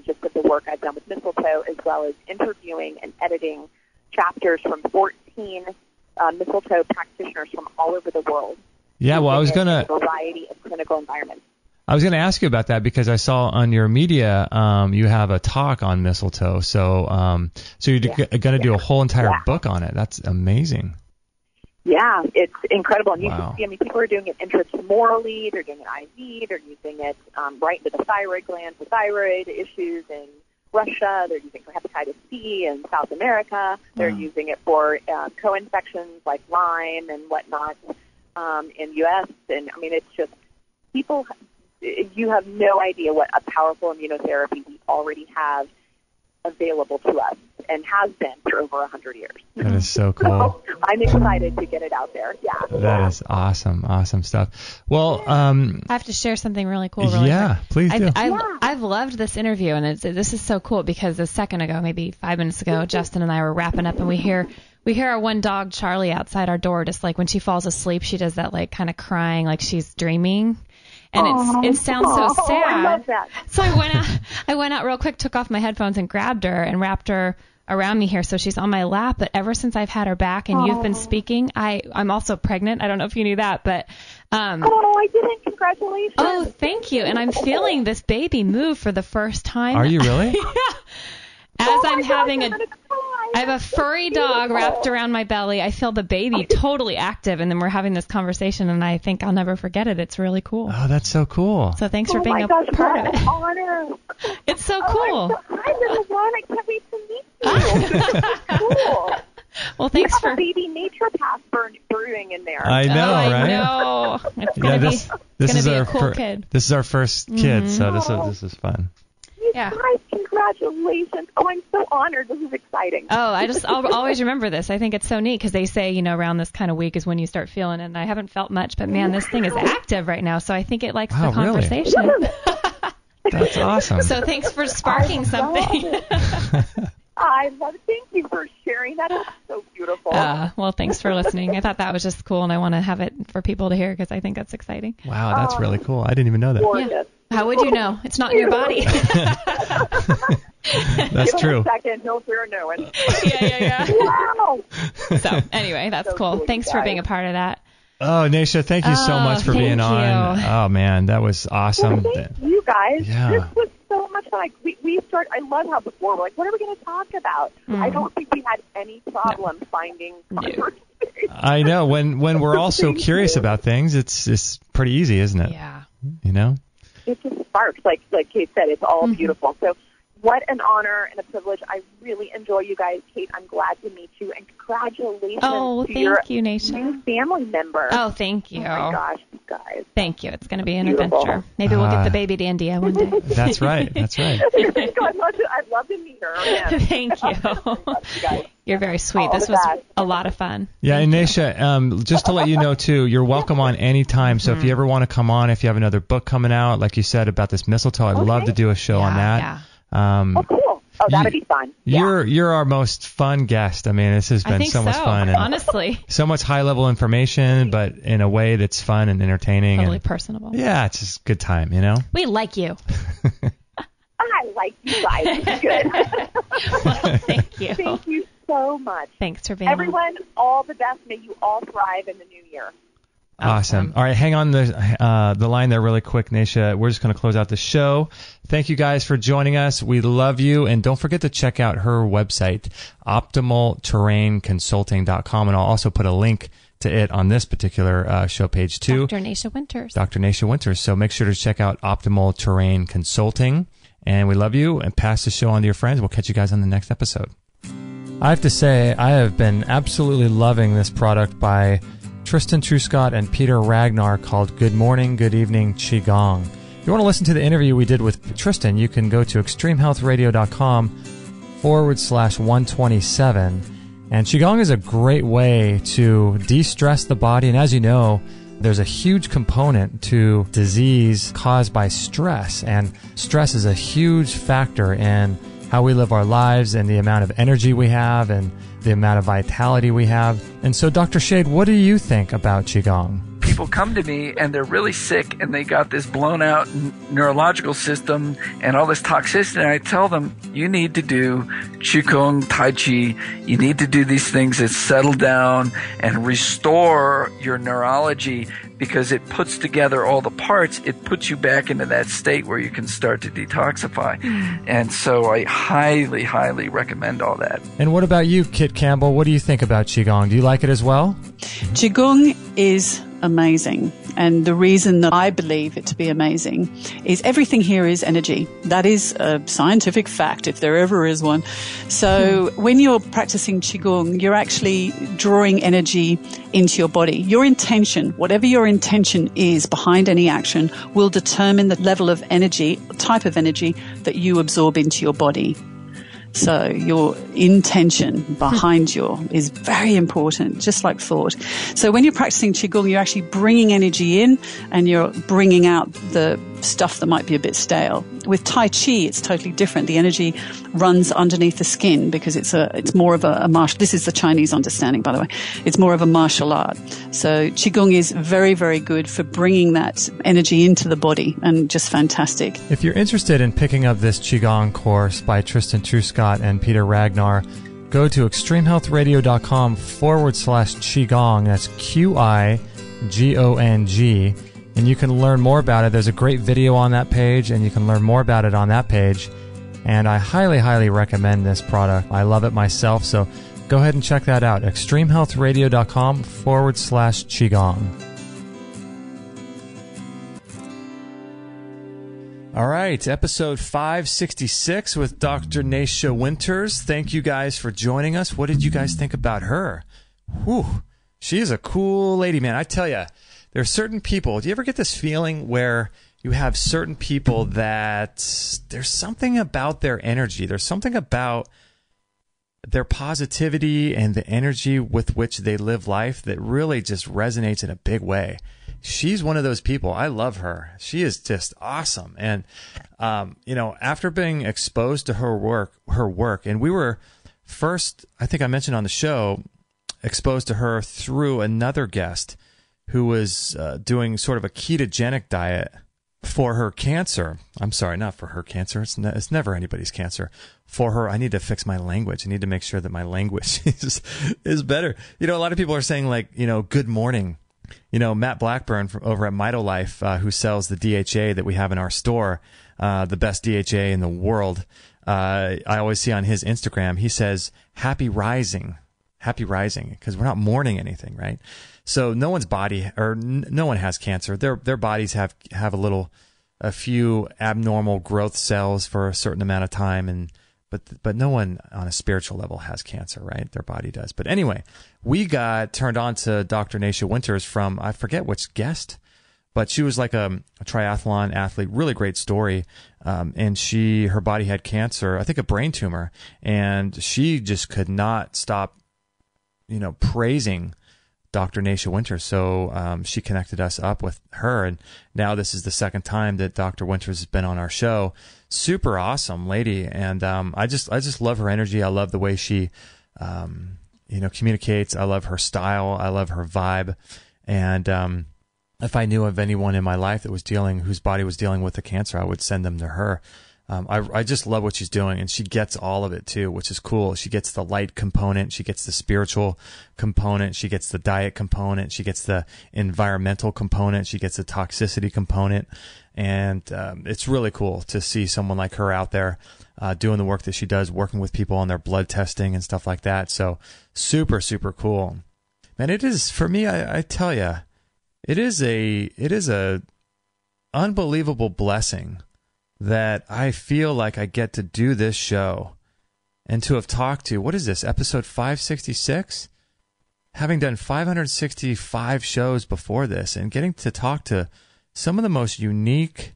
just with the work I've done with mistletoe, as well as interviewing and editing chapters from 14 mistletoe practitioners from all over the world. Yeah, well, a variety of clinical environments. I was going to ask you about that because I saw on your media you have a talk on mistletoe. So you're going to do a whole entire book on it. That's amazing. Yeah, it's incredible. And you wow. can see, people are doing it intramurally, they're doing it IV, they're using it right into the thyroid gland for thyroid issues in Russia, they're using it for hepatitis C in South America, they're using it for co-infections like Lyme and whatnot in U.S. And, I mean, it's just you have no idea what a powerful immunotherapy we already have available to us and has been for over 100 years. That is so cool. So I'm excited to get it out there. Yeah. That is awesome. Awesome stuff. Well, I have to share something really cool. Really quick. Please do. I've loved this interview, and this is so cool because a second ago, maybe 5 minutes ago, Justin and I were wrapping up, and we hear our one dog, Charlie, outside our door. Just like when she falls asleep, she does that like kind of crying, like she's dreaming. And it sounds so sad. I love that. So I went out real quick, took off my headphones and grabbed her and wrapped her around me here. So she's on my lap. But ever since I've had her back and you've been speaking, I'm also pregnant. I don't know if you knew that, but I didn't. Congratulations. Oh, thank you. And I'm feeling this baby move for the first time. Are you really? Yeah. As I'm having I have a furry dog wrapped around my belly. I feel the baby totally active, and then we're having this conversation, and I think I'll never forget it. It's really cool. Oh, that's so cool. So thanks for being a part of it. Honor. It's so cool. Hi, little one. I can't wait to meet you. Cool. Well, thanks you have a baby naturopath brewing in there. I know, right? I know. It's gonna be a cool kid. This is our first kid, so this is fun. Guys, congratulations. Oh, I'm so honored. This is exciting. Oh, I'll always remember this. I think it's so neat because they say, around this kind of week is when you start feeling it. And I haven't felt much, but man, this thing is active right now. So I think it likes the conversation. Really? That's awesome. So thanks for sparking something. I love it. Thank you for sharing that. It's so beautiful. Well, thanks for listening. I thought that was just cool, and I want to have it for people to hear because I think that's exciting. Wow, that's really cool. I didn't even know that. Gorgeous. Yeah. How would you know? It's not in your body. That's true. Give him a second. He'll hear no one. Yeah. Wow. So anyway, that's so cool. Thanks for being a part of that. Oh, Nasha, thank you so much for being on. Oh, man, that was awesome. Well, thank you, guys. Yeah. This was so much fun. I love how before we're like, what are we going to talk about? I don't think we had any problem finding conversation. I know. When we're all so curious about things, it's pretty easy, isn't it? Yeah. It just sparks. Like Kate said, it's all beautiful. So what an honor and a privilege. I really enjoy you guys. Kate, I'm glad to meet you. And congratulations to your new family member. Oh, thank you. Oh, my gosh, you guys. Thank you. It's going to be an adventure. Maybe we'll get the baby to India one day. That's right. I'd love to meet her. Yeah. Thank you. You're very sweet. This was a lot of fun. Yeah, and Nasha, just to let you know, too, you're welcome on any time. So if you ever want to come on, if you have another book coming out, like you said about this mistletoe, I'd love to do a show on that. Yeah. Cool. Oh, that'd be fun. You're our most fun guest. I mean, this has been so much fun. And honestly. So much high-level information, but in a way that's fun and entertaining. Totally personable. Yeah, it's just a good time, We like you. I like you guys. It's good. Well, thank you. Thank you so much. Thanks for being Everyone, all the best. May you all thrive in the new year. Awesome. All right, hang on the line there really quick, Nasha. We're just going to close out the show. Thank you guys for joining us. We love you. And don't forget to check out her website, optimalterrainconsulting.com. And I'll also put a link to it on this particular show page too. Dr. Nasha Winters. Dr. Nasha Winters. So make sure to check out Optimal Terrain Consulting. And we love you. And pass the show on to your friends. We'll catch you guys on the next episode. I have to say, I have been absolutely loving this product by Tristan Truscott and Peter Ragnar called Good Morning, Good Evening Qigong. If you want to listen to the interview we did with Tristan, you can go to extremehealthradio.com/127. And Qigong is a great way to de-stress the body. And as you know, there's a huge component to disease caused by stress. And stress is a huge factor in how we live our lives and the amount of energy we have and the amount of vitality we have. And so, Dr. Shade, what do you think about Qigong? People come to me and they're really sick and they got this blown out neurological system and all this toxicity. And I tell them, you need to do Qigong, Tai Chi. You need to do these things that settle down and restore your neurology, because it puts together all the parts. It puts you back into that state where you can start to detoxify. And so I highly, highly recommend all that. And what about you, Kit Campbell? What do you think about Qigong? Do you like it as well? Qigong is amazing. And the reason that I believe it to be amazing is everything here is energy. That is a scientific fact, if there ever is one. So when you're practicing Qigong, you're actually drawing energy into your body. Your intention, whatever your intention is behind any action, will determine the level of energy, type of energy that you absorb into your body. So your intention behind is very important, just like thought. So when you're practicing Qigong, you're actually bringing energy in and you're bringing out the stuff that might be a bit stale. With Tai Chi, it's totally different. The energy runs underneath the skin because it's more of a martial. This is the Chinese understanding, by the way. It's more of a martial art. So Qigong is very, very good for bringing that energy into the body, and just fantastic. If you're interested in picking up this Qigong course by Tristan Truscott and Peter Ragnar, go to extremehealthradio.com/Qigong. That's QIGONG. And you can learn more about it. There's a great video on that page, and you can learn more about it on that page. And I highly, highly recommend this product. I love it myself, so go ahead and check that out. extremehealthradio.com/Qigong. All right, episode 566 with Dr. Nasha Winters. Thank you guys for joining us. What did you guys think about her? Whew, she is a cool lady, man. I tell you, there are certain people. Do you ever get this feeling where you have certain people that there's something about their energy, there's something about their positivity and the energy with which they live life that really just resonates in a big way? She's one of those people. I love her. She is just awesome. And, after being exposed to her work, and we were first, I think I mentioned on the show, exposed to her through another guest who was doing sort of a ketogenic diet for her cancer. I'm sorry, not for her cancer. It's never anybody's cancer. For her, I need to fix my language. I need to make sure that my language is better. A lot of people are saying good morning. Matt Blackburn over at MitoLife, who sells the DHA that we have in our store, the best DHA in the world. I always see on his Instagram, he says, happy rising, because we're not mourning anything, right? So no one's body, or no one has cancer. Their bodies have a few abnormal growth cells for a certain amount of time, but no one on a spiritual level has cancer, right? Their body does. But anyway, we got turned on to Dr. Nasha Winters from, I forget which guest, but she was like a triathlon athlete, really great story. And her body had cancer, I think a brain tumor, and she just could not stop, praising Dr. Nasha Winters. So she connected us up with her, and now this is the second time that Dr. Winters has been on our show. Super awesome lady, and I just love her energy. I love the way she communicates. I love her style. I love her vibe. And if I knew of anyone in my life that whose body was dealing with the cancer, I would send them to her. I just love what she's doing, and she gets all of it too, which is cool. She gets the light component, she gets the spiritual component, she gets the diet component, she gets the environmental component, she gets the toxicity component, and it's really cool to see someone like her out there doing the work that she does, working with people on their blood testing and stuff like that. So super, super cool. And it is, for me, I tell you, it is a unbelievable blessing that I feel like I get to do this show and to have talked to, what is this, episode 566? Having done 565 shows before this and getting to talk to some of the most unique,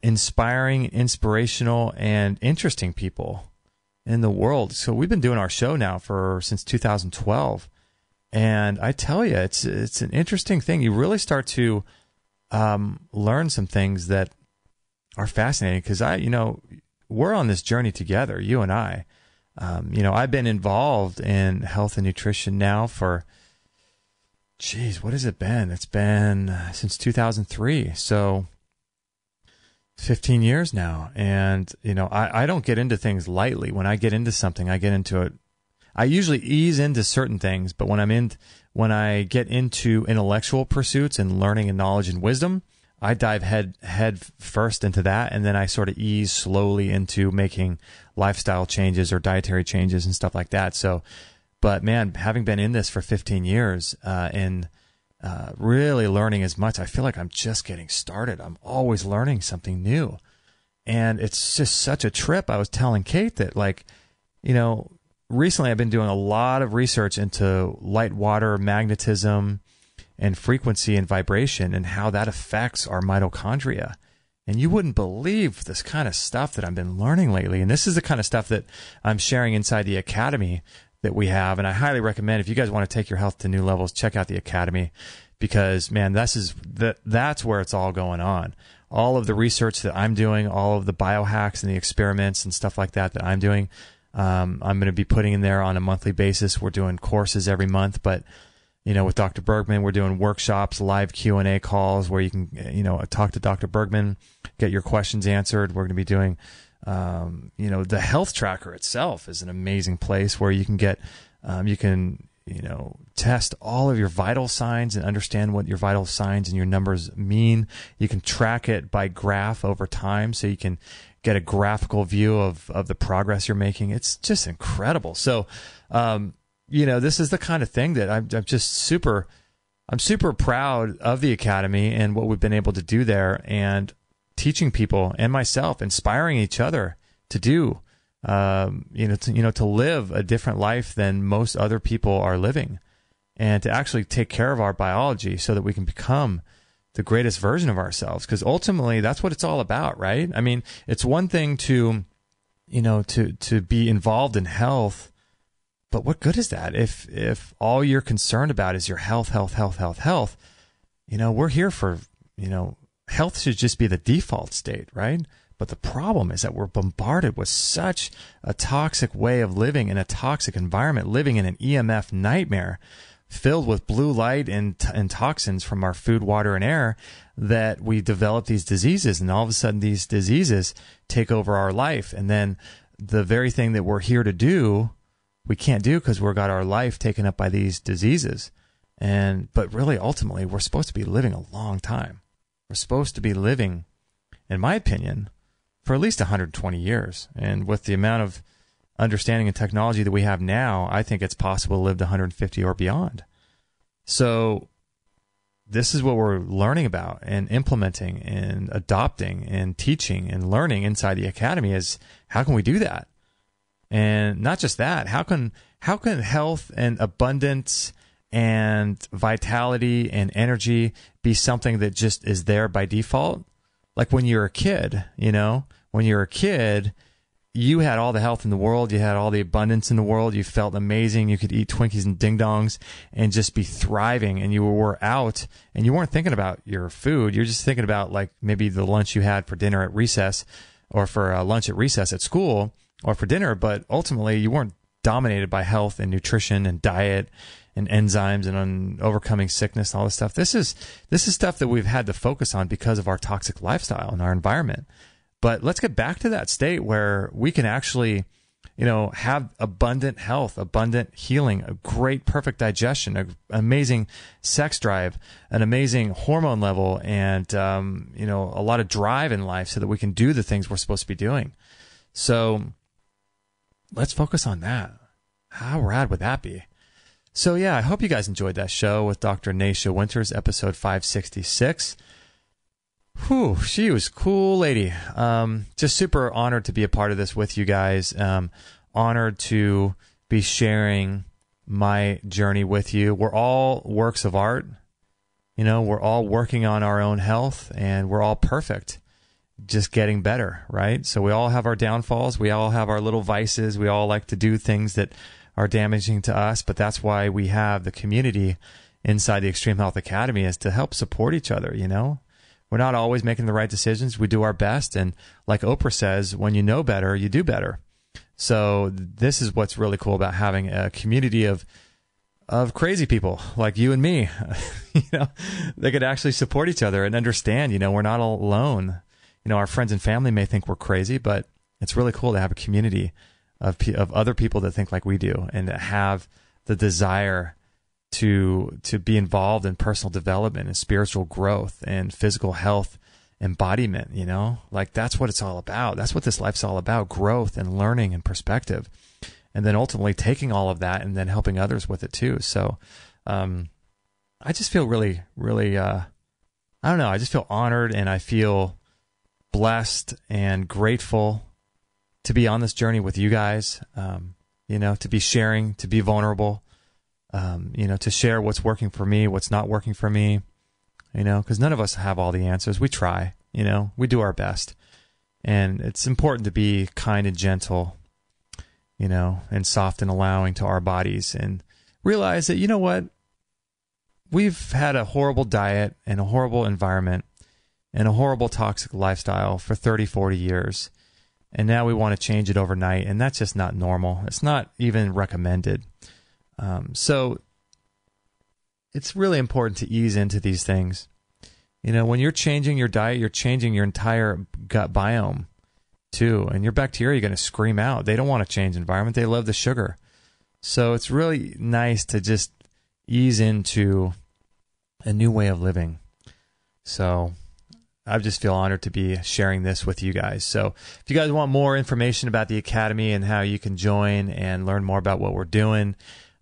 inspiring, inspirational, and interesting people in the world. So we've been doing our show now since 2012. And I tell you, it's an interesting thing. You really start to learn some things that are fascinating, because we're on this journey together, you and I. I've been involved in health and nutrition now for, what has it been? It's been since 2003. So 15 years now. And, I don't get into things lightly. When I get into something, I get into it. I usually ease into certain things, but when I get into intellectual pursuits and learning and knowledge and wisdom, I dive head first into that, and then I sort of ease slowly into making lifestyle changes or dietary changes and stuff like that. So, but man, having been in this for 15 years and really learning as much, I feel like I'm just getting started. I'm always learning something new, and it's just such a trip. I was telling Kate that, recently I've been doing a lot of research into light water magnetism and frequency and vibration and how that affects our mitochondria. And you wouldn't believe this kind of stuff that I've been learning lately. And this is the kind of stuff that I'm sharing inside the Academy that we have. And I highly recommend, if you guys want to take your health to new levels, check out the Academy, because, man, that's where it's all going on. All of the research that I'm doing, all of the biohacks and the experiments and stuff like that I'm doing, I'm going to be putting in there on a monthly basis. We're doing courses every month, but with Dr. Bergman, we're doing workshops, live Q&A calls where you can, talk to Dr. Bergman, get your questions answered. We're going to be doing, the health tracker itself is an amazing place where you can get, test all of your vital signs and understand what your vital signs and your numbers mean. You can track it by graph over time, so you can get a graphical view of the progress you're making. It's just incredible. So, this is the kind of thing that I'm super proud of the Academy and what we've been able to do there, and teaching people and myself, inspiring each other to do, to live a different life than most other people are living, and to actually take care of our biology so that we can become the greatest version of ourselves. Because ultimately, that's what it's all about, right? I mean, it's one thing to be involved in health, but what good is that if all you're concerned about is your health? We're here for, health should just be the default state, right? But the problem is that we're bombarded with such a toxic way of living in a toxic environment, living in an EMF nightmare filled with blue light and toxins from our food, water, and air, that we develop these diseases, and all of a sudden these diseases take over our life. And then the very thing that we're here to do, we can't do because we've got our life taken up by these diseases. But really, ultimately, we're supposed to be living a long time. We're supposed to be living, in my opinion, for at least 120 years. And with the amount of understanding and technology that we have now, I think it's possible to live to 150 or beyond. So this is what we're learning about and implementing and adopting and teaching and learning inside the Academy, is how can we do that? And not just that, how can health and abundance and vitality and energy be something that just is there by default? Like when you're a kid, you had all the health in the world, you had all the abundance in the world, you felt amazing, you could eat Twinkies and Ding Dongs and just be thriving, and you were out and you weren't thinking about your food, you're just thinking about like maybe the lunch you had for dinner at recess, or for lunch at recess at school, or for dinner, but ultimately you weren't dominated by health and nutrition and diet and enzymes and on overcoming sickness and all this stuff. This is stuff that we've had to focus on because of our toxic lifestyle and our environment. But let's get back to that state where we can actually, have abundant health, abundant healing, a great, perfect digestion, an amazing sex drive, an amazing hormone level, and, a lot of drive in life so that we can do the things we're supposed to be doing. So let's focus on that. How rad would that be? So yeah, I hope you guys enjoyed that show with Dr. Nasha Winters, episode 566. Whew, she was a cool lady. Just super honored to be a part of this with you guys. Honored to be sharing my journey with you. We're all works of art. We're all working on our own health, and we're all perfect, just getting better, right? So we all have our downfalls. We all have our little vices. We all like to do things that are damaging to us, but that's why we have the community inside the Extreme Health Academy, is to help support each other, We're not always making the right decisions. We do our best. And like Oprah says, when you know better, you do better. So this is what's really cool about having a community of crazy people like you and me. They could actually support each other and understand, we're not all alone. Our friends and family may think we're crazy, but it's really cool to have a community of other people that think like we do, and that have the desire to be involved in personal development and spiritual growth and physical health embodiment, like that's what it's all about. That's what this life's all about: growth and learning and perspective, and then ultimately taking all of that and then helping others with it too. So I just feel really, really, I don't know, I just feel honored, and I feel blessed and grateful to be on this journey with you guys, to be sharing, to be vulnerable, to share what's working for me, what's not working for me, because none of us have all the answers. We try, we do our best. And it's important to be kind and gentle, and soft and allowing to our bodies, and realize that, what? We've had a horrible diet and a horrible environment and a horrible toxic lifestyle for 30, 40 years. And now we want to change it overnight, and that's just not normal. It's not even recommended. So it's really important to ease into these things. When you're changing your diet, you're changing your entire gut biome too. And your bacteria are going to scream out. They don't want to change environment. They love the sugar. So it's really nice to just ease into a new way of living. So I just feel honored to be sharing this with you guys. So if you guys want more information about the Academy and how you can join and learn more about what we're doing,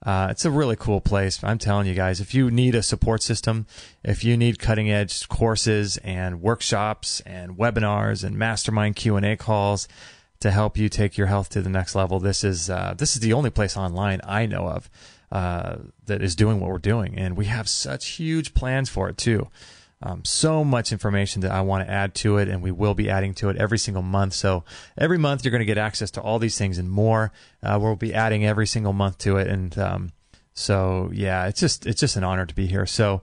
it's a really cool place. I'm telling you guys, if you need a support system, if you need cutting edge courses and workshops and webinars and mastermind Q&A calls to help you take your health to the next level, this is the only place online I know of that is doing what we're doing. And we have such huge plans for it too. So much information that I want to add to it, and we will be adding to it every single month. So every month you're going to get access to all these things and more. We'll be adding every single month to it, and so yeah, it's just an honor to be here. So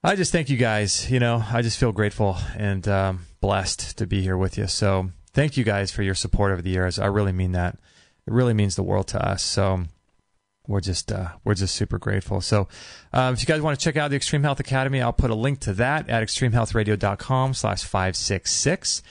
I just thank you guys. I just feel grateful and blessed to be here with you. So thank you guys for your support over the years. I really mean that. It really means the world to us. So we're just super grateful. So if you guys want to check out the Extreme Health Academy, I'll put a link to that at extremehealthradio.com/566.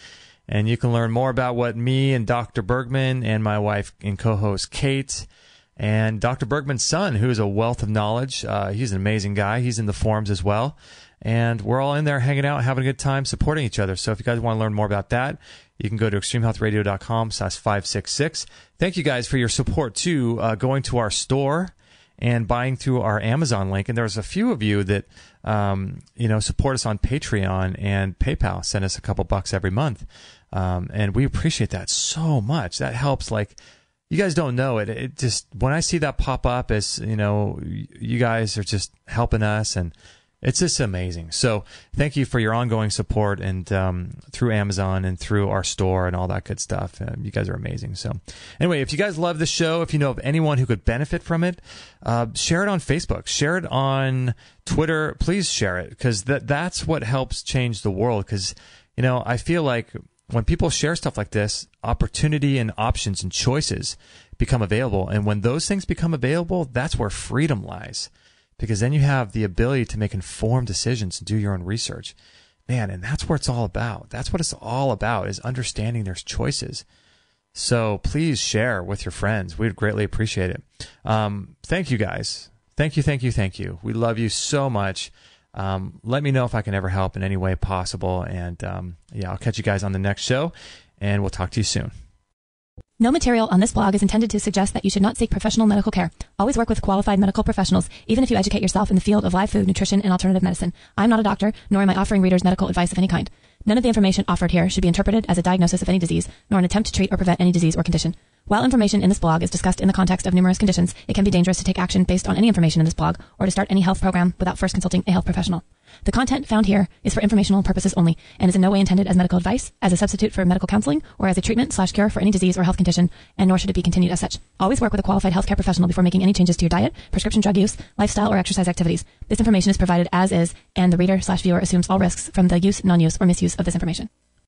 And you can learn more about what me and Dr. Bergman and my wife and co-host Kate and Dr. Bergman's son, who is a wealth of knowledge. He's an amazing guy. He's in the forums as well. And we're all in there hanging out, having a good time, supporting each other. So if you guys want to learn more about that, you can go to extremehealthradio.com/566. Thank you guys for your support too, going to our store and buying through our Amazon link. And there's a few of you that support us on Patreon and PayPal, send us a couple bucks every month. And we appreciate that so much. That helps. Like, you guys don't know it. It just, when I see that pop up, as you guys are just helping us, and it's just amazing. So thank you for your ongoing support, and through Amazon and through our store and all that good stuff. You guys are amazing. So anyway, if you guys love the show, if you know of anyone who could benefit from it, share it on Facebook, share it on Twitter. Please share it, because that's what helps change the world. Because I feel like when people share stuff like this, opportunity and options and choices become available. And when those things become available, that's where freedom lies. Because then you have the ability to make informed decisions and do your own research. Man, and that's what it's all about. That's what it's all about, is understanding there's choices. So please share with your friends. We'd greatly appreciate it. Thank you, guys. Thank you. We love you so much. Let me know if I can ever help in any way possible. And I'll catch you guys on the next show, and we'll talk to you soon. No material on this blog is intended to suggest that you should not seek professional medical care. Always work with qualified medical professionals, even if you educate yourself in the field of live food, nutrition, and alternative medicine. I'm not a doctor, nor am I offering readers medical advice of any kind. None of the information offered here should be interpreted as a diagnosis of any disease, nor an attempt to treat or prevent any disease or condition. While information in this blog is discussed in the context of numerous conditions, it can be dangerous to take action based on any information in this blog or to start any health program without first consulting a health professional. The content found here is for informational purposes only and is in no way intended as medical advice, as a substitute for medical counseling, or as a treatment/cure for any disease or health condition, and nor should it be continued as such. Always work with a qualified healthcare professional before making any changes to your diet, prescription drug use, lifestyle, or exercise activities. This information is provided as is, and the reader/viewer assumes all risks from the use, non-use, or misuse of this information.